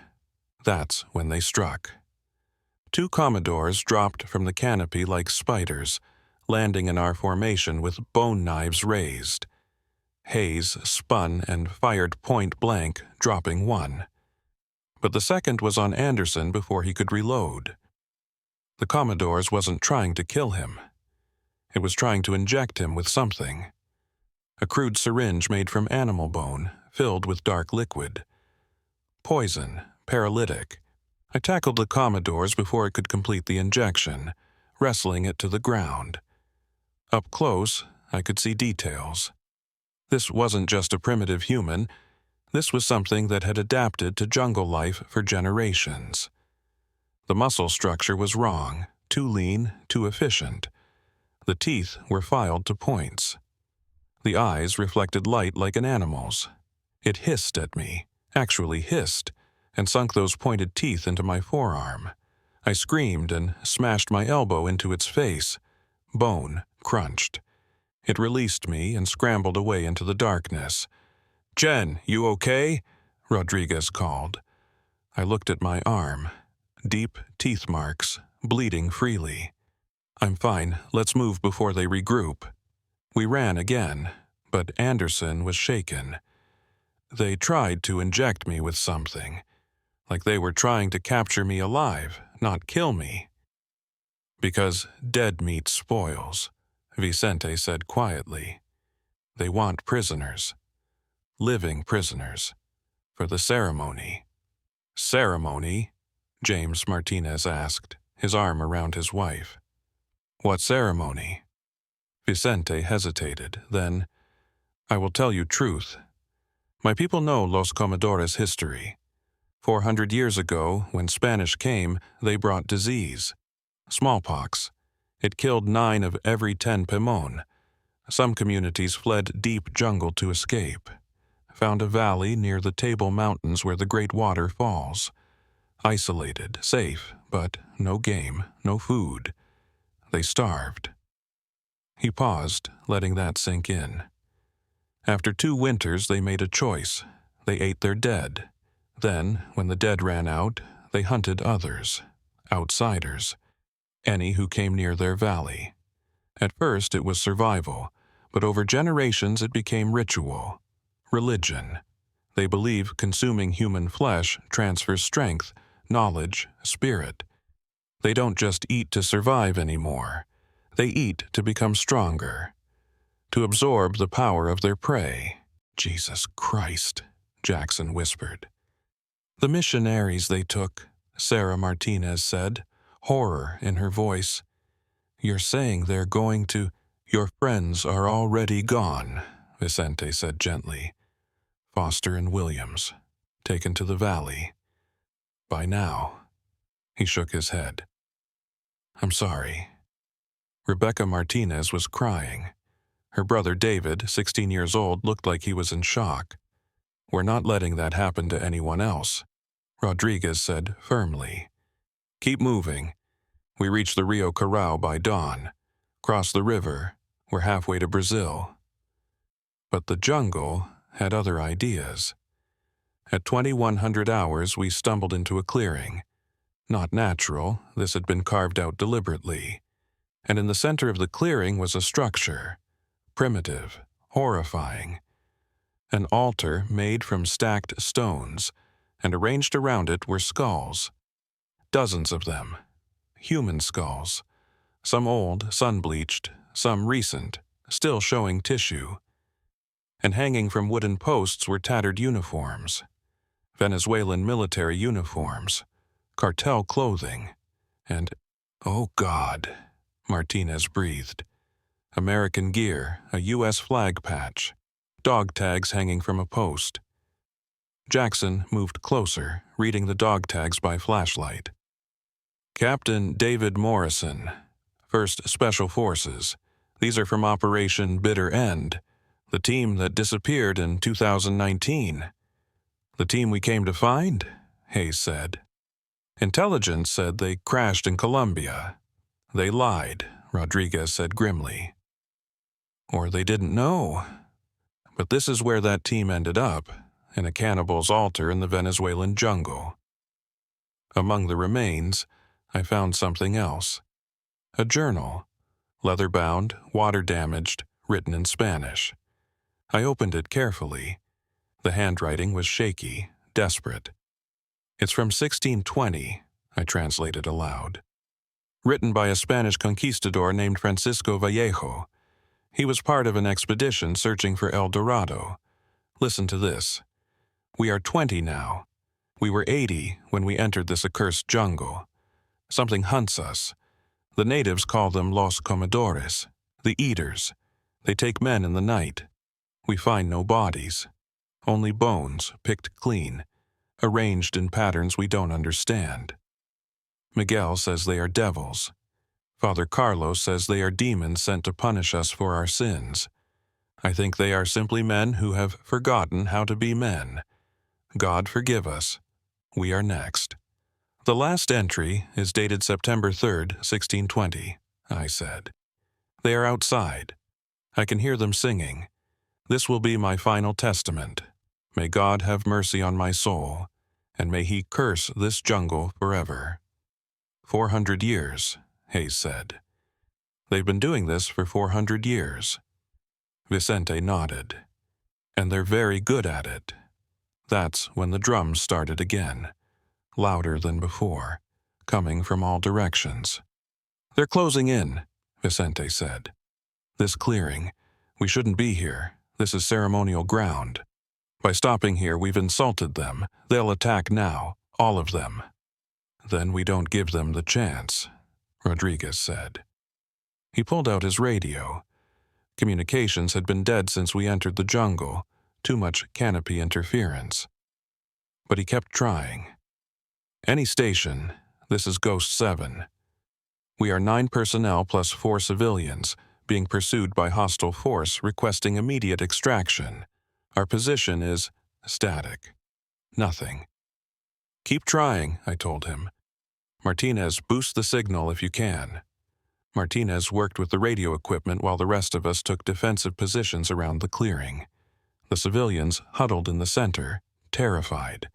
That's when they struck. 2 Commodores dropped from the canopy like spiders, landing in our formation with bone knives raised. Hayes spun and fired point blank, dropping 1. But the second was on Anderson before he could reload. The Commodores wasn't trying to kill him. It was trying to inject him with something. A crude syringe made from animal bone, filled with dark liquid. Poison, paralytic. I tackled the Commodores before it could complete the injection, wrestling it to the ground. Up close, I could see details. This wasn't just a primitive human. This was something that had adapted to jungle life for generations. The muscle structure was wrong, too lean, too efficient. The teeth were filed to points. The eyes reflected light like an animal's. It hissed at me, actually hissed, and sunk those pointed teeth into my forearm. I screamed and smashed my elbow into its face. Bone crunched. It released me and scrambled away into the darkness. Jen, you okay? Rodriguez called. I looked at my arm. Deep teeth marks, bleeding freely. I'm fine, let's move before they regroup. We ran again, but Anderson was shaken. They tried to inject me with something, like they were trying to capture me alive, not kill me. Because dead meat spoils, Vicente said quietly. They want prisoners. Living prisoners. For the ceremony. Ceremony? James Martinez asked, his arm around his wife. What ceremony? Vicente hesitated, then, I will tell you truth. My people know Los Comedores' history. 400 years ago, when Spanish came, they brought disease. Smallpox. It killed 9 of every 10 Pemón. Some communities fled deep jungle to escape. Found a valley near the Table Mountains where the Great Water falls. Isolated, safe, but no game, no food. They starved. He paused, letting that sink in. After 2 winters, they made a choice. They ate their dead. Then, when the dead ran out, they hunted others, outsiders, any who came near their valley. At first, it was survival, but over generations it became ritual, religion. They believe consuming human flesh transfers strength, knowledge, spirit. They don't just eat to survive anymore. They eat to become stronger, to absorb the power of their prey. Jesus Christ, Jackson whispered. The missionaries they took, Sarah Martinez said, horror in her voice. You're saying they're going to... Your friends are already gone, Vicente said gently. Foster and Williams, taken to the valley. By now. He shook his head. I'm sorry. Rebecca Martinez was crying. Her brother David, 16 years old, looked like he was in shock. We're not letting that happen to anyone else, Rodriguez said firmly. Keep moving. We reach the Rio Corral by dawn. Cross the river. We're halfway to Brazil. But the jungle had other ideas. At 2100 hours, we stumbled into a clearing. Not natural, this had been carved out deliberately. And in the center of the clearing was a structure. Primitive, horrifying. An altar made from stacked stones, and arranged around it were skulls. Dozens of them. Human skulls. Some old, sun-bleached, some recent, still showing tissue. And hanging from wooden posts were tattered uniforms. Venezuelan military uniforms. Cartel clothing. And, oh God, Martinez breathed. American gear, a U.S. flag patch. Dog tags hanging from a post. Jackson moved closer, reading the dog tags by flashlight. Captain David Morrison, 1st Special Forces. These are from Operation Bitter End, the team that disappeared in 2019. The team we came to find? Hayes said. Intelligence said they crashed in Colombia. They lied, Rodriguez said grimly. Or they didn't know. But this is where that team ended up, in a cannibal's altar in the Venezuelan jungle. Among the remains, I found something else. A journal, leather-bound, water-damaged, written in Spanish. I opened it carefully. The handwriting was shaky, desperate. It's from 1620, I translated aloud. Written by a Spanish conquistador named Francisco Vallejo. He was part of an expedition searching for El Dorado. Listen to this. We are 20 now. We were 80 when we entered this accursed jungle. Something hunts us. The natives call them Los Comedores The Eaters. They take men in the night. We find no bodies. Only bones, picked clean, arranged in patterns we don't understand. Miguel says they are devils. Father Carlos says they are demons sent to punish us for our sins. I think they are simply men who have forgotten how to be men. God forgive us. We are next. The last entry is dated September 3rd, 1620, I said. They are outside. I can hear them singing. This will be my final testament. May God have mercy on my soul, and may he curse this jungle forever. 400 years, Hayes said. They've been doing this for 400 years. Vicente nodded. And they're very good at it. That's when the drums started again, louder than before, coming from all directions. They're closing in, Vicente said. This clearing. We shouldn't be here. This is ceremonial ground. By stopping here, we've insulted them. They'll attack now, all of them. Then we don't give them the chance, Rodriguez said. He pulled out his radio. Communications had been dead since we entered the jungle, too much canopy interference. But he kept trying. Any station, this is Ghost 7. We are 9 personnel plus 4 civilians, being pursued by hostile force requesting immediate extraction. Our position is static. Nothing. Keep trying, I told him. Martinez, boost the signal if you can. Martinez worked with the radio equipment while the rest of us took defensive positions around the clearing. The civilians huddled in the center, terrified.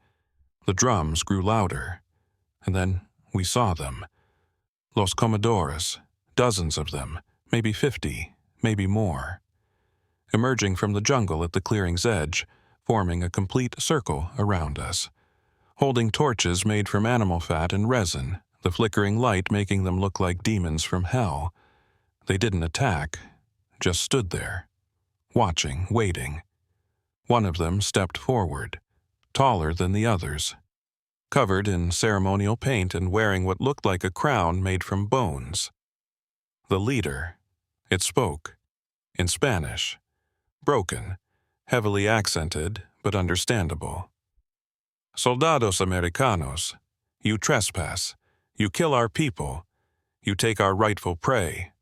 The drums grew louder, and then we saw them. Los Comedores, dozens of them, maybe 50, maybe more. Emerging from the jungle at the clearing's edge, forming a complete circle around us. Holding torches made from animal fat and resin, the flickering light making them look like demons from hell. They didn't attack, just stood there, watching, waiting. One of them stepped forward, taller than the others, covered in ceremonial paint and wearing what looked like a crown made from bones. The leader. It spoke, in Spanish, broken, heavily accented, but understandable. Soldados Americanos, you trespass, you kill our people, you take our rightful prey.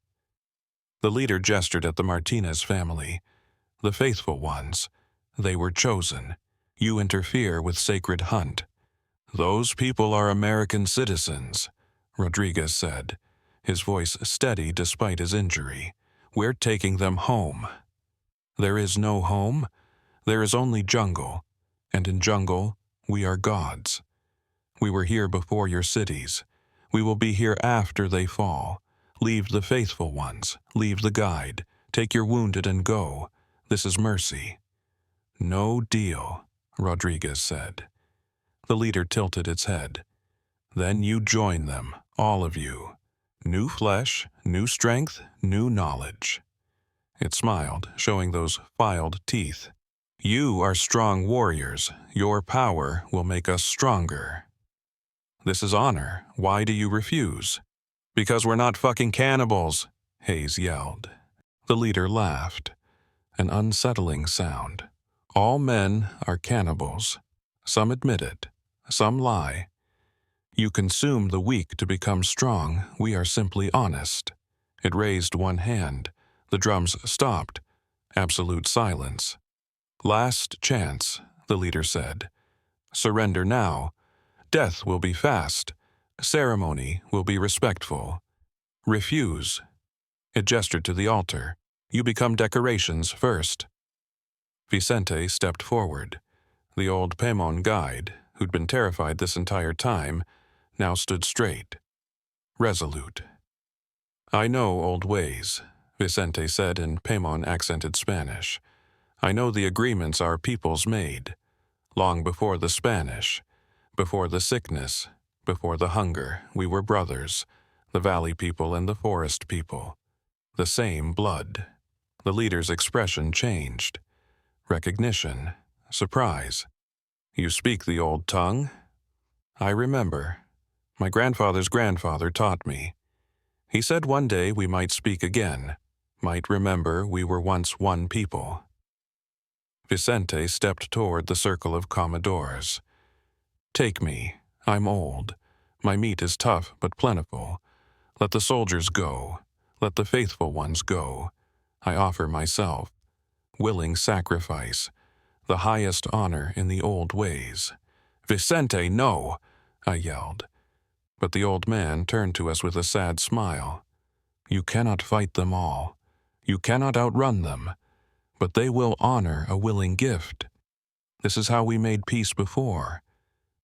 The leader gestured at the Martinez family, the faithful ones. They were chosen. You interfere with sacred hunt. Those people are American citizens, Rodriguez said, his voice steady despite his injury. We're taking them home. There is no home. There is only jungle, and in jungle, we are gods. We were here before your cities. We will be here after they fall. Leave the faithful ones. Leave the guide. Take your wounded and go. This is mercy. No deal, Rodriguez said. The leader tilted its head. Then you join them, all of you. New flesh, new strength, new knowledge. It smiled, showing those filed teeth. You are strong warriors. Your power will make us stronger. This is honor. Why do you refuse? Because we're not fucking cannibals, Hayes yelled. The leader laughed, an unsettling sound. All men are cannibals. Some admit it. Some lie. You consume the weak to become strong. We are simply honest. It raised one hand. The drums stopped. Absolute silence. Last chance, the leader said. Surrender now. Death will be fast. Ceremony will be respectful. Refuse. It gestured to the altar. You become decorations first. Vicente stepped forward. The old Pemón guide, who'd been terrified this entire time, now stood straight, resolute. I know old ways, Vicente said in Pemón-accented Spanish. I know the agreements our peoples made, long before the Spanish, before the sickness, before the hunger. We were brothers, the valley people and the forest people. The same blood. The leader's expression changed. Recognition, surprise. You speak the old tongue? I remember. My grandfather's grandfather taught me. He said one day we might speak again, might remember we were once one people. Vicente stepped toward the circle of Comedores. Take me. I'm old. My meat is tough but plentiful. Let the soldiers go. Let the faithful ones go. I offer myself. Willing sacrifice. The highest honor in the old ways. Vicente, no! I yelled. But the old man turned to us with a sad smile. You cannot fight them all. You cannot outrun them. But they will honor a willing gift. This is how we made peace before.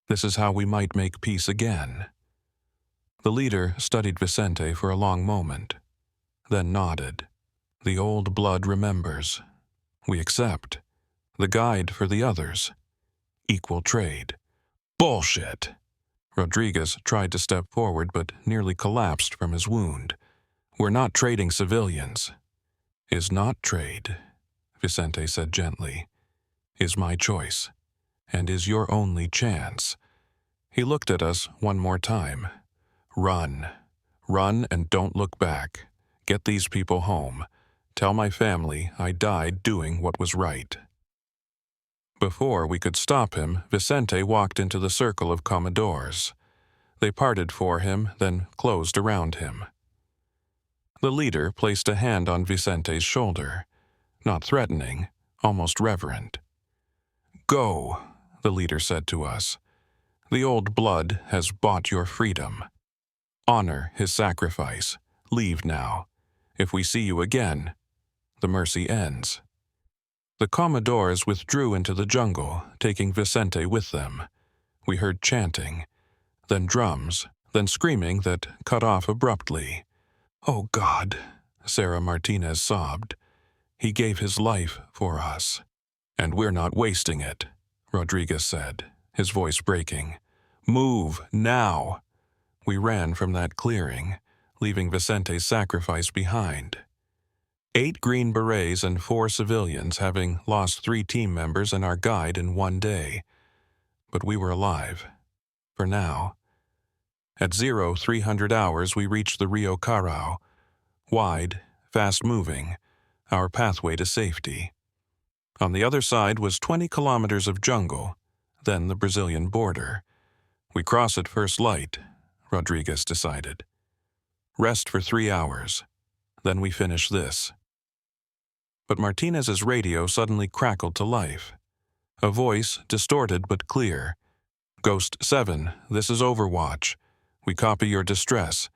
This is how we might make peace again. The leader studied Vicente for a long moment, then nodded. The old blood remembers. We accept. The guide for the others. Equal trade. Bullshit! Rodriguez tried to step forward but nearly collapsed from his wound. We're not trading civilians. Is not trade, Vicente said gently. Is my choice, and is your only chance. He looked at us one more time. Run. Run and don't look back. Get these people home. Tell my family I died doing what was right. Before we could stop him, Vicente walked into the circle of Comedores. They parted for him, then closed around him. The leader placed a hand on Vicente's shoulder, not threatening, almost reverent. Go, the leader said to us. The old blood has bought your freedom. Honor his sacrifice. Leave now. If we see you again, the mercy ends." The Comedores withdrew into the jungle, taking Vicente with them. We heard chanting, then drums, then screaming that cut off abruptly. "Oh God," Sarah Martinez sobbed. "He gave his life for us." "And we're not wasting it," Rodriguez said, his voice breaking. "Move, now!" We ran from that clearing, leaving Vicente's sacrifice behind. 8 Green Berets and 4 civilians, having lost 3 team members and our guide in one day. But we were alive. For now. At 0300 hours, we reached the Rio Carao. Wide, fast-moving, our pathway to safety. On the other side was 20 kilometers of jungle, then the Brazilian border. We cross at first light, Rodriguez decided. Rest for 3 hours. Then we finish this. But Martinez's radio suddenly crackled to life. A voice, distorted but clear. "Ghost 7, this is Overwatch. We copy your distress.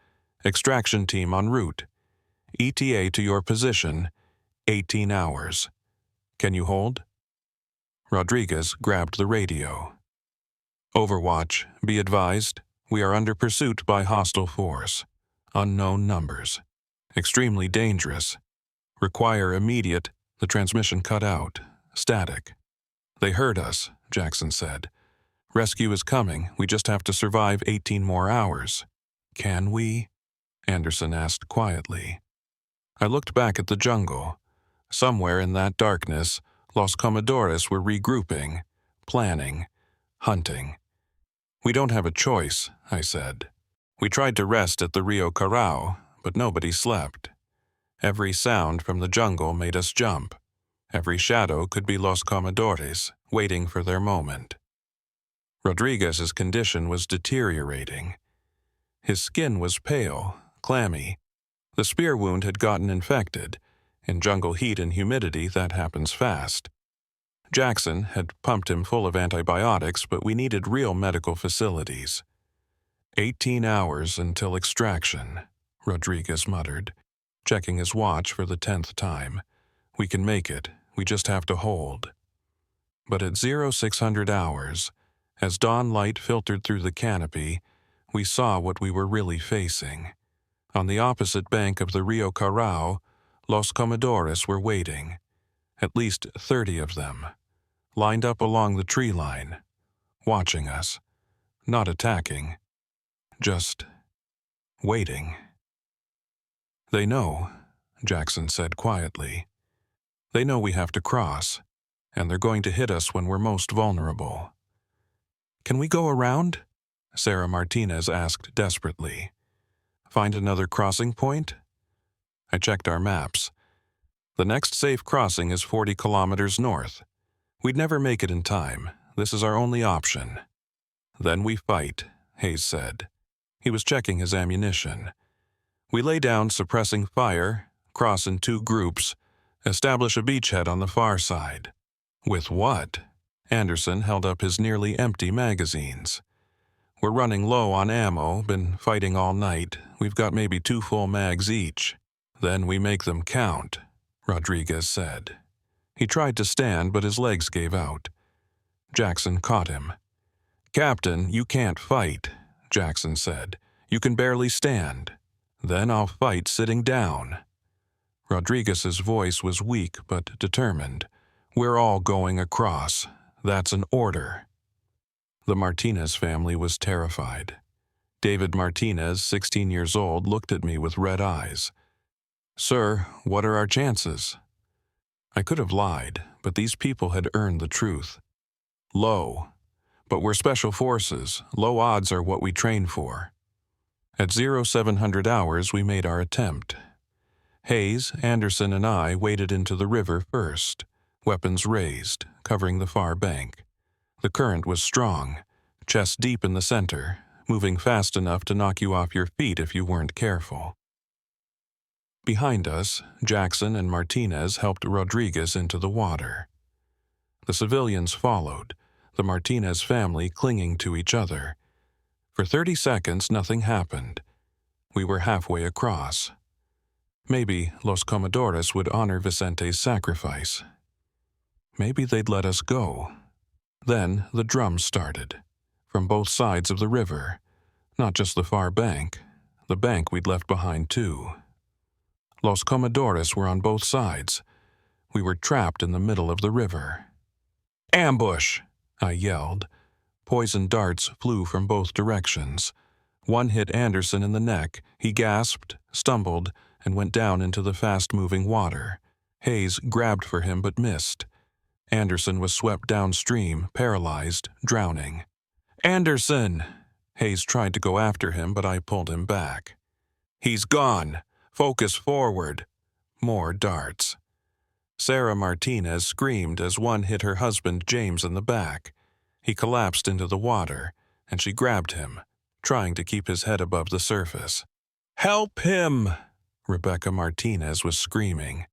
Extraction team en route. ETA to your position, 18 hours. Can you hold?" Rodriguez grabbed the radio. "Overwatch, be advised, we are under pursuit by hostile force. Unknown numbers. Extremely dangerous. Require immediate," the transmission cut out. Static. "They heard us," Jackson said. "Rescue is coming, we just have to survive 18 more hours." "Can we?" Anderson asked quietly. I looked back at the jungle. Somewhere in that darkness, Los Comedores were regrouping, planning, hunting. "We don't have a choice," I said. "We tried to rest at the Rio Carao, but nobody slept. Every sound from the jungle made us jump. Every shadow could be Los Comedores, waiting for their moment." Rodriguez's condition was deteriorating. His skin was pale, clammy. The spear wound had gotten infected. In jungle heat and humidity, that happens fast. Jackson had pumped him full of antibiotics, but we needed real medical facilities. 18 hours until extraction, Rodriguez muttered, checking his watch for the 10th time. "We can make it. We just have to hold." But at 0600 hours, as dawn light filtered through the canopy, we saw what we were really facing. On the opposite bank of the Rio Carao, Los Comedores were waiting. At least 30 of them, lined up along the tree line, watching us, not attacking, just waiting. "They know," Jackson said quietly. "They know we have to cross, and they're going to hit us when we're most vulnerable." "Can we go around?" Sarah Martinez asked desperately. "Find another crossing point?" I checked our maps. The next safe crossing is 40 kilometers north. We'd never make it in time. This is our only option. "Then we fight," Hayes said. He was checking his ammunition. "We lay down suppressing fire, cross in 2 groups, establish a beachhead on the far side." "With what?" Anderson held up his nearly empty magazines. "We're running low on ammo, been fighting all night. We've got maybe 2 full mags each." "Then we make them count," Rodriguez said. He tried to stand, but his legs gave out. Jackson caught him. "Captain, you can't fight," Jackson said. "You can barely stand. Then I'll fight sitting down." Rodriguez's voice was weak but determined. "We're all going across. That's an order." The Martinez family was terrified. David Martinez, 16 years old, looked at me with red eyes. "Sir, what are our chances?" I could have lied, but these people had earned the truth. "Low. But we're special forces. Low odds are what we train for." At 0700 hours, we made our attempt. Hayes, Anderson, and I waded into the river first, weapons raised, covering the far bank. The current was strong, chest deep in the center, moving fast enough to knock you off your feet if you weren't careful. Behind us, Jackson and Martinez helped Rodriguez into the water. The civilians followed, the Martinez family clinging to each other. For 30 seconds, nothing happened. We were halfway across. Maybe Los Comedores would honor Vicente's sacrifice. Maybe they'd let us go. Then the drums started, from both sides of the river, not just the far bank, the bank we'd left behind too. Los Comedores were on both sides. We were trapped in the middle of the river. "Ambush!" I yelled. Poison darts flew from both directions. One hit Anderson in the neck. He gasped, stumbled, and went down into the fast-moving water. Hayes grabbed for him but missed. Anderson was swept downstream, paralyzed, drowning. "Anderson!" Hayes tried to go after him, but I pulled him back. "He's gone! Focus forward!" More darts. Sarah Martinez screamed as one hit her husband James in the back. He collapsed into the water, and she grabbed him, trying to keep his head above the surface. "Help him!" Rebecca Martinez was screaming.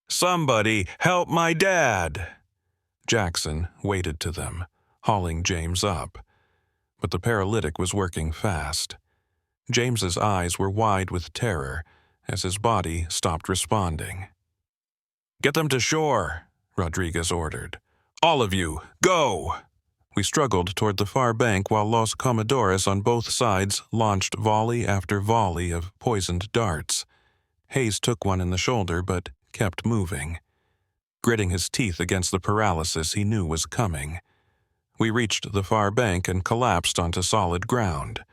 "Somebody help my dad!" Jackson waded to them, hauling James up. But the paralytic was working fast. James's eyes were wide with terror as his body stopped responding. "Get them to shore," Rodriguez ordered. "All of you, go!" We struggled toward the far bank while Los Comedores on both sides launched volley after volley of poisoned darts. Hayes took one in the shoulder but kept moving, gritting his teeth against the paralysis he knew was coming. We reached the far bank and collapsed onto solid ground.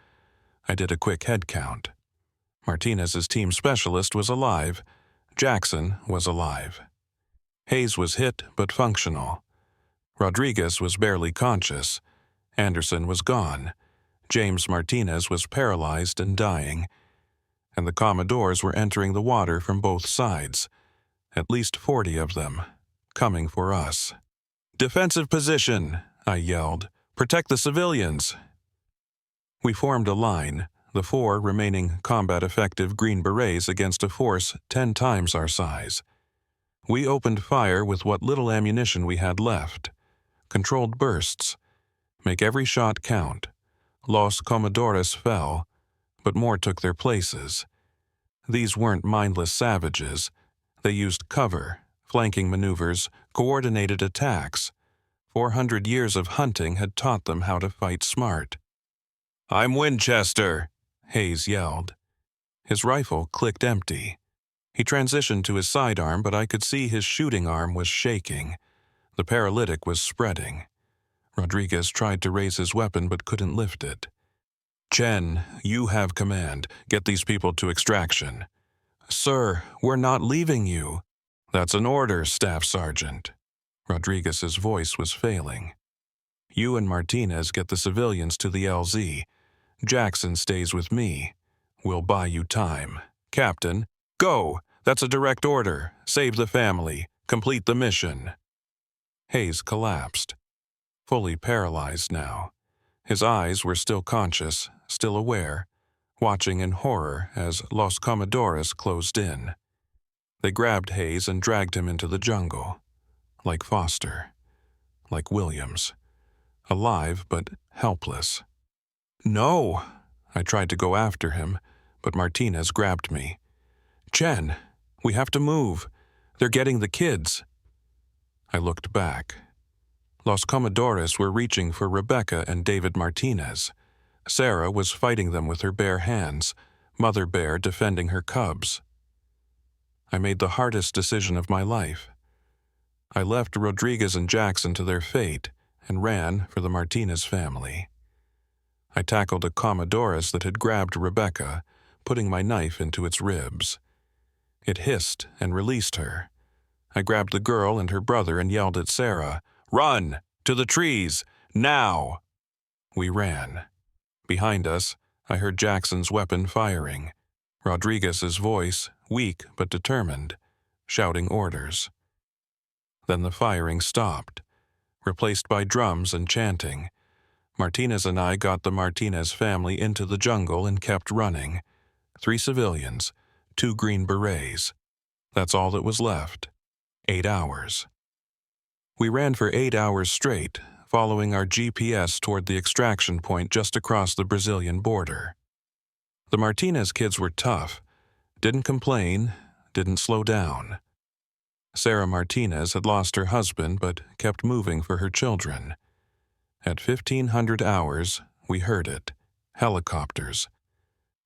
I did a quick head count. Martinez's team specialist was alive. Jackson was alive. Hayes was hit but functional. Rodriguez was barely conscious. Anderson was gone. James Martinez was paralyzed and dying. And the Comedores were entering the water from both sides. At least 40 of them, coming for us. "Defensive position!" I yelled. "Protect the civilians!" We formed a line, the 4 remaining combat-effective Green Berets against a force 10 times our size. We opened fire with what little ammunition we had left. Controlled bursts. Make every shot count. Los Comedores fell, but more took their places. These weren't mindless savages. They used cover, flanking maneuvers, coordinated attacks. 400 years of hunting had taught them how to fight smart. "I'm Winchester!" Hayes yelled. His rifle clicked empty. He transitioned to his sidearm, but I could see his shooting arm was shaking. The paralytic was spreading. Rodriguez tried to raise his weapon but couldn't lift it. "Chen, you have command. Get these people to extraction." "Sir, we're not leaving you." "That's an order, Staff Sergeant." Rodriguez's voice was failing. "You and Martinez get the civilians to the LZ. Jackson stays with me. We'll buy you time. Captain, go! That's a direct order. Save the family. Complete the mission." Hayes collapsed, fully paralyzed now. His eyes were still conscious, still aware, watching in horror as Los Comedores closed in. They grabbed Hayes and dragged him into the jungle. Like Foster. Like Williams. Alive but helpless. "No!" I tried to go after him, but Martinez grabbed me. "Chen, we have to move. They're getting the kids." I looked back. Los Comedores were reaching for Rebecca and David Martinez. Sarah was fighting them with her bare hands, Mother Bear defending her cubs. I made the hardest decision of my life. I left Rodriguez and Jackson to their fate and ran for the Martinez family. I tackled a Comedores that had grabbed Rebecca, putting my knife into its ribs. It hissed and released her. I grabbed the girl and her brother and yelled at Sarah, "Run! To the trees! Now!" We ran. Behind us, I heard Jackson's weapon firing. Rodriguez's voice, weak but determined, shouting orders. Then the firing stopped, replaced by drums and chanting. Martinez and I got the Martinez family into the jungle and kept running. 3 civilians, 2 Green Berets. That's all that was left. 8 hours. We ran for 8 hours straight, following our GPS toward the extraction point just across the Brazilian border. The Martinez kids were tough, didn't complain, didn't slow down. Sarah Martinez had lost her husband but kept moving for her children. At 1500 hours, we heard it. Helicopters.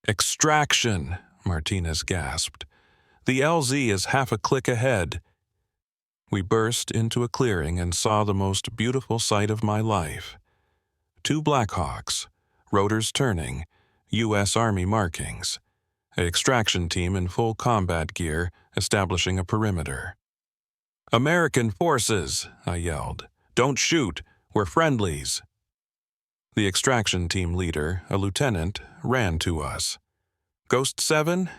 "Extraction!" Martinez gasped. "The LZ is half a click ahead." We burst into a clearing and saw the most beautiful sight of my life. 2 Blackhawks, rotors turning, U.S. Army markings, an extraction team in full combat gear establishing a perimeter. "American forces!" I yelled. "Don't shoot! We're friendlies!" The extraction team leader, a lieutenant, ran to us. "Ghost 7?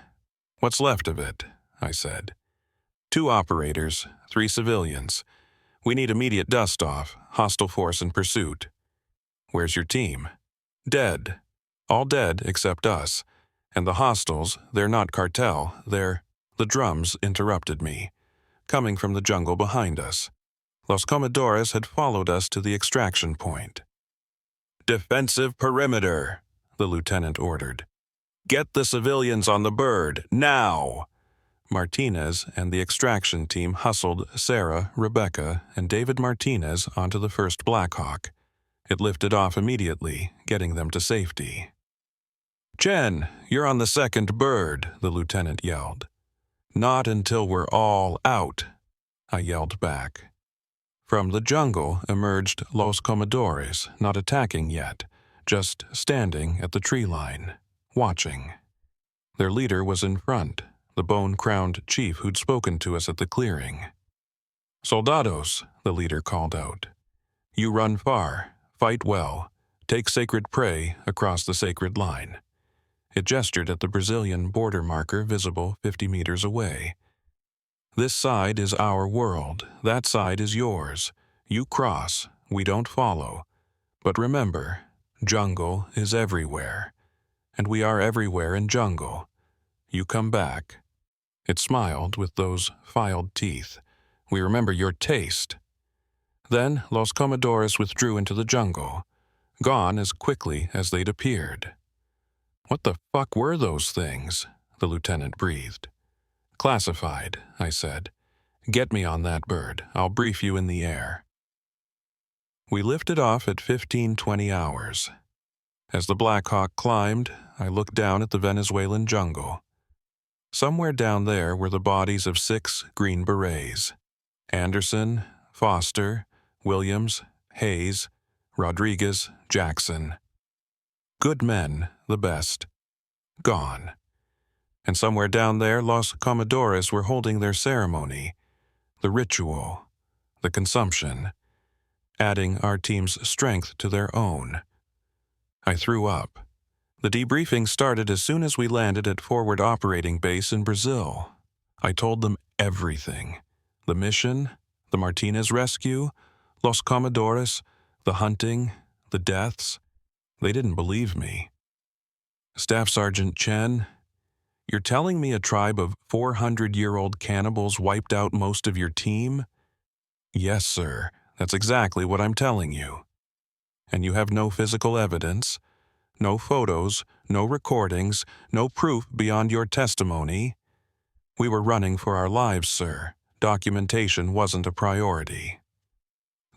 What's left of it?" I said. 2 operators, 3 civilians. We need immediate dust-off, hostile force in pursuit." "Where's your team?" "Dead. All dead except us. And the hostiles, they're not Cartel, they're—" The drums interrupted me, coming from the jungle behind us. Los Comedores had followed us to the extraction point. "Defensive perimeter," the lieutenant ordered. "Get the civilians on the bird, now!" Martinez and the extraction team hustled Sarah, Rebecca, and David Martinez onto the first Blackhawk. It lifted off immediately, getting them to safety. "Chen, you're on the second bird," the lieutenant yelled. "Not until we're all out," I yelled back. From the jungle emerged Los Comedores, not attacking yet, just standing at the tree line, watching. Their leader was in front, the bone-crowned chief who'd spoken to us at the clearing. "Soldados," the leader called out. "You run far, fight well, take sacred prey across the sacred line." It gestured at the Brazilian border marker visible 50 meters away. "This side is our world, that side is yours. You cross, we don't follow. But remember, jungle is everywhere. And we are everywhere in jungle. You come back." It smiled with those filed teeth. "We remember your taste." Then Los Comedores withdrew into the jungle, gone as quickly as they'd appeared. "What the fuck were those things?" the lieutenant breathed. "Classified," I said. "Get me on that bird. I'll brief you in the air." We lifted off at 1520 hours. As the Black Hawk climbed, I looked down at the Venezuelan jungle. Somewhere down there were the bodies of 6 Green Berets. Anderson, Foster, Williams, Hayes, Rodriguez, Jackson. Good men, the best. Gone. And somewhere down there, Los Comedores were holding their ceremony, the ritual, the consumption, adding our team's strength to their own. I threw up. The debriefing started as soon as we landed at Forward Operating Base in Brazil. I told them everything. The mission, the Martinez rescue, Los Comedores, the hunting, the deaths. They didn't believe me. "Staff Sergeant Chen, you're telling me a tribe of 400-year-old cannibals wiped out most of your team?" "Yes, sir. That's exactly what I'm telling you." "And you have no physical evidence? No photos, no recordings, no proof beyond your testimony?" "We were running for our lives, sir. Documentation wasn't a priority."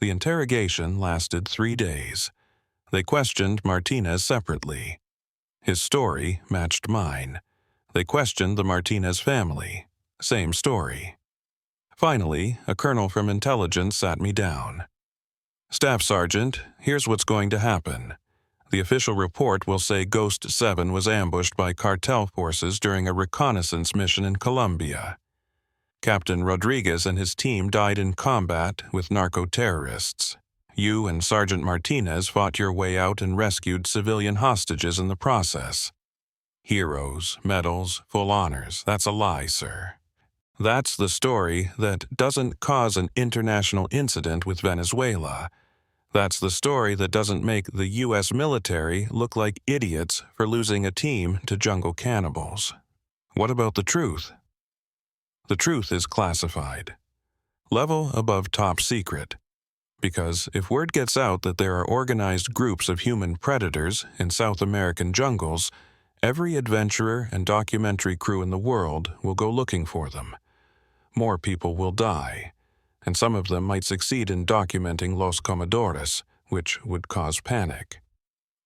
The interrogation lasted 3 days. They questioned Martinez separately. His story matched mine. They questioned the Martinez family. Same story. Finally, a colonel from intelligence sat me down. "Staff Sergeant, here's what's going to happen. The official report will say Ghost 7 was ambushed by cartel forces during a reconnaissance mission in Colombia. Captain Rodriguez and his team died in combat with narco-terrorists. You and Sergeant Martinez fought your way out and rescued civilian hostages in the process. Heroes, medals, full honors, that's a lie, sir. That's the story that doesn't cause an international incident with Venezuela. That's the story that doesn't make the U.S. military look like idiots for losing a team to jungle cannibals. What about the truth?" "The truth is classified. Level above top secret. Because if word gets out that there are organized groups of human predators in South American jungles, Every adventurer and documentary crew in the world will go looking for them. More people will die, and some of them might succeed in documenting Los Comedores, which would cause panic.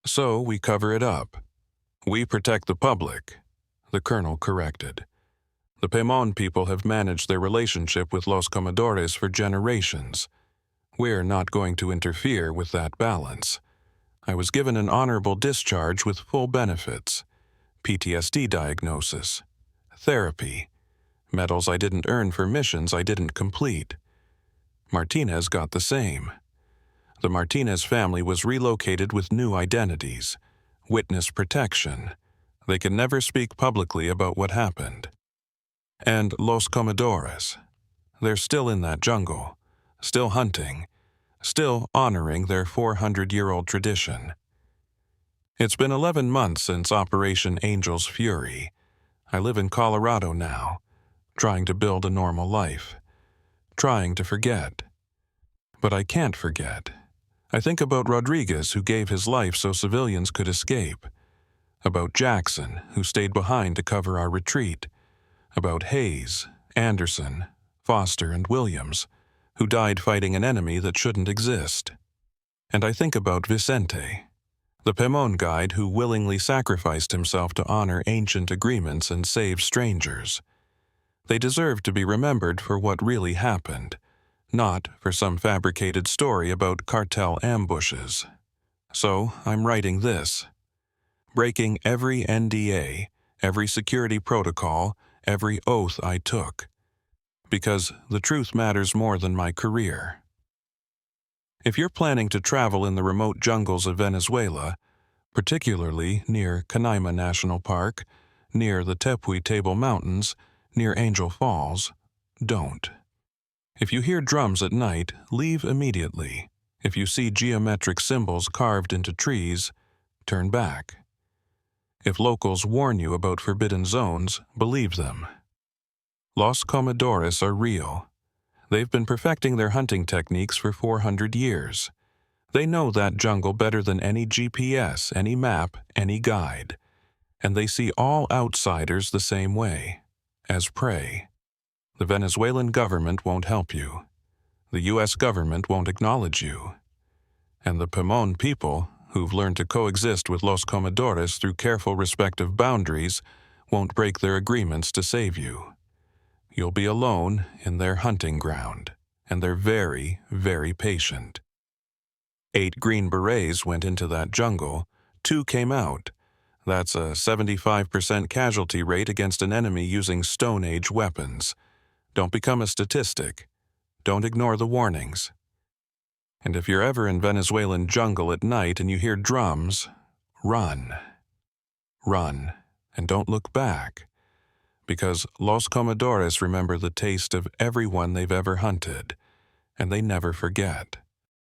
So we cover it up. We protect the public, the colonel corrected. The Pemón people have managed their relationship with Los Comedores for generations. We're not going to interfere with that balance. I was given an honorable discharge with full benefits, PTSD diagnosis, therapy, medals I didn't earn for missions I didn't complete. Martinez got the same. The Martinez family was relocated with new identities, witness protection. They can never speak publicly about what happened. And Los Comedores, they're still in that jungle, still hunting, still honoring their 400-year-old tradition. It's been 11 months since Operation Angel's Fury. I live in Colorado now, trying to build a normal life, trying to forget. But I can't forget. I think about Rodriguez, who gave his life so civilians could escape, about Jackson, who stayed behind to cover our retreat, about Hayes, Anderson, Foster, and Williams, who died fighting an enemy that shouldn't exist. And I think about Vicente, the Pemón guide who willingly sacrificed himself to honor ancient agreements and save strangers. They deserve to be remembered for what really happened, not for some fabricated story about cartel ambushes. So I'm writing this, breaking every NDA, every security protocol, every oath I took, because the truth matters more than my career. If you're planning to travel in the remote jungles of Venezuela, particularly near Canaima National Park, near the Tepuy Table Mountains, near Angel Falls, don't. If you hear drums at night, leave immediately. If you see geometric symbols carved into trees, turn back. If locals warn you about forbidden zones, believe them. Los Comedores are real. They've been perfecting their hunting techniques for 400 years. They know that jungle better than any GPS, any map, any guide. And they see all outsiders the same way, as prey. The Venezuelan government won't help you. The U.S. government won't acknowledge you. And the Pemón people, who've learned to coexist with Los Comedores through careful respect of boundaries, won't break their agreements to save you. You'll be alone in their hunting ground, and they're very, very patient. 8 Green Berets went into that jungle, 2 came out. That's a 75% casualty rate against an enemy using Stone Age weapons. Don't become a statistic. Don't ignore the warnings. And if you're ever in Venezuelan jungle at night and you hear drums, run. Run, and don't look back. Because Los Comedores remember the taste of everyone they've ever hunted, and they never forget.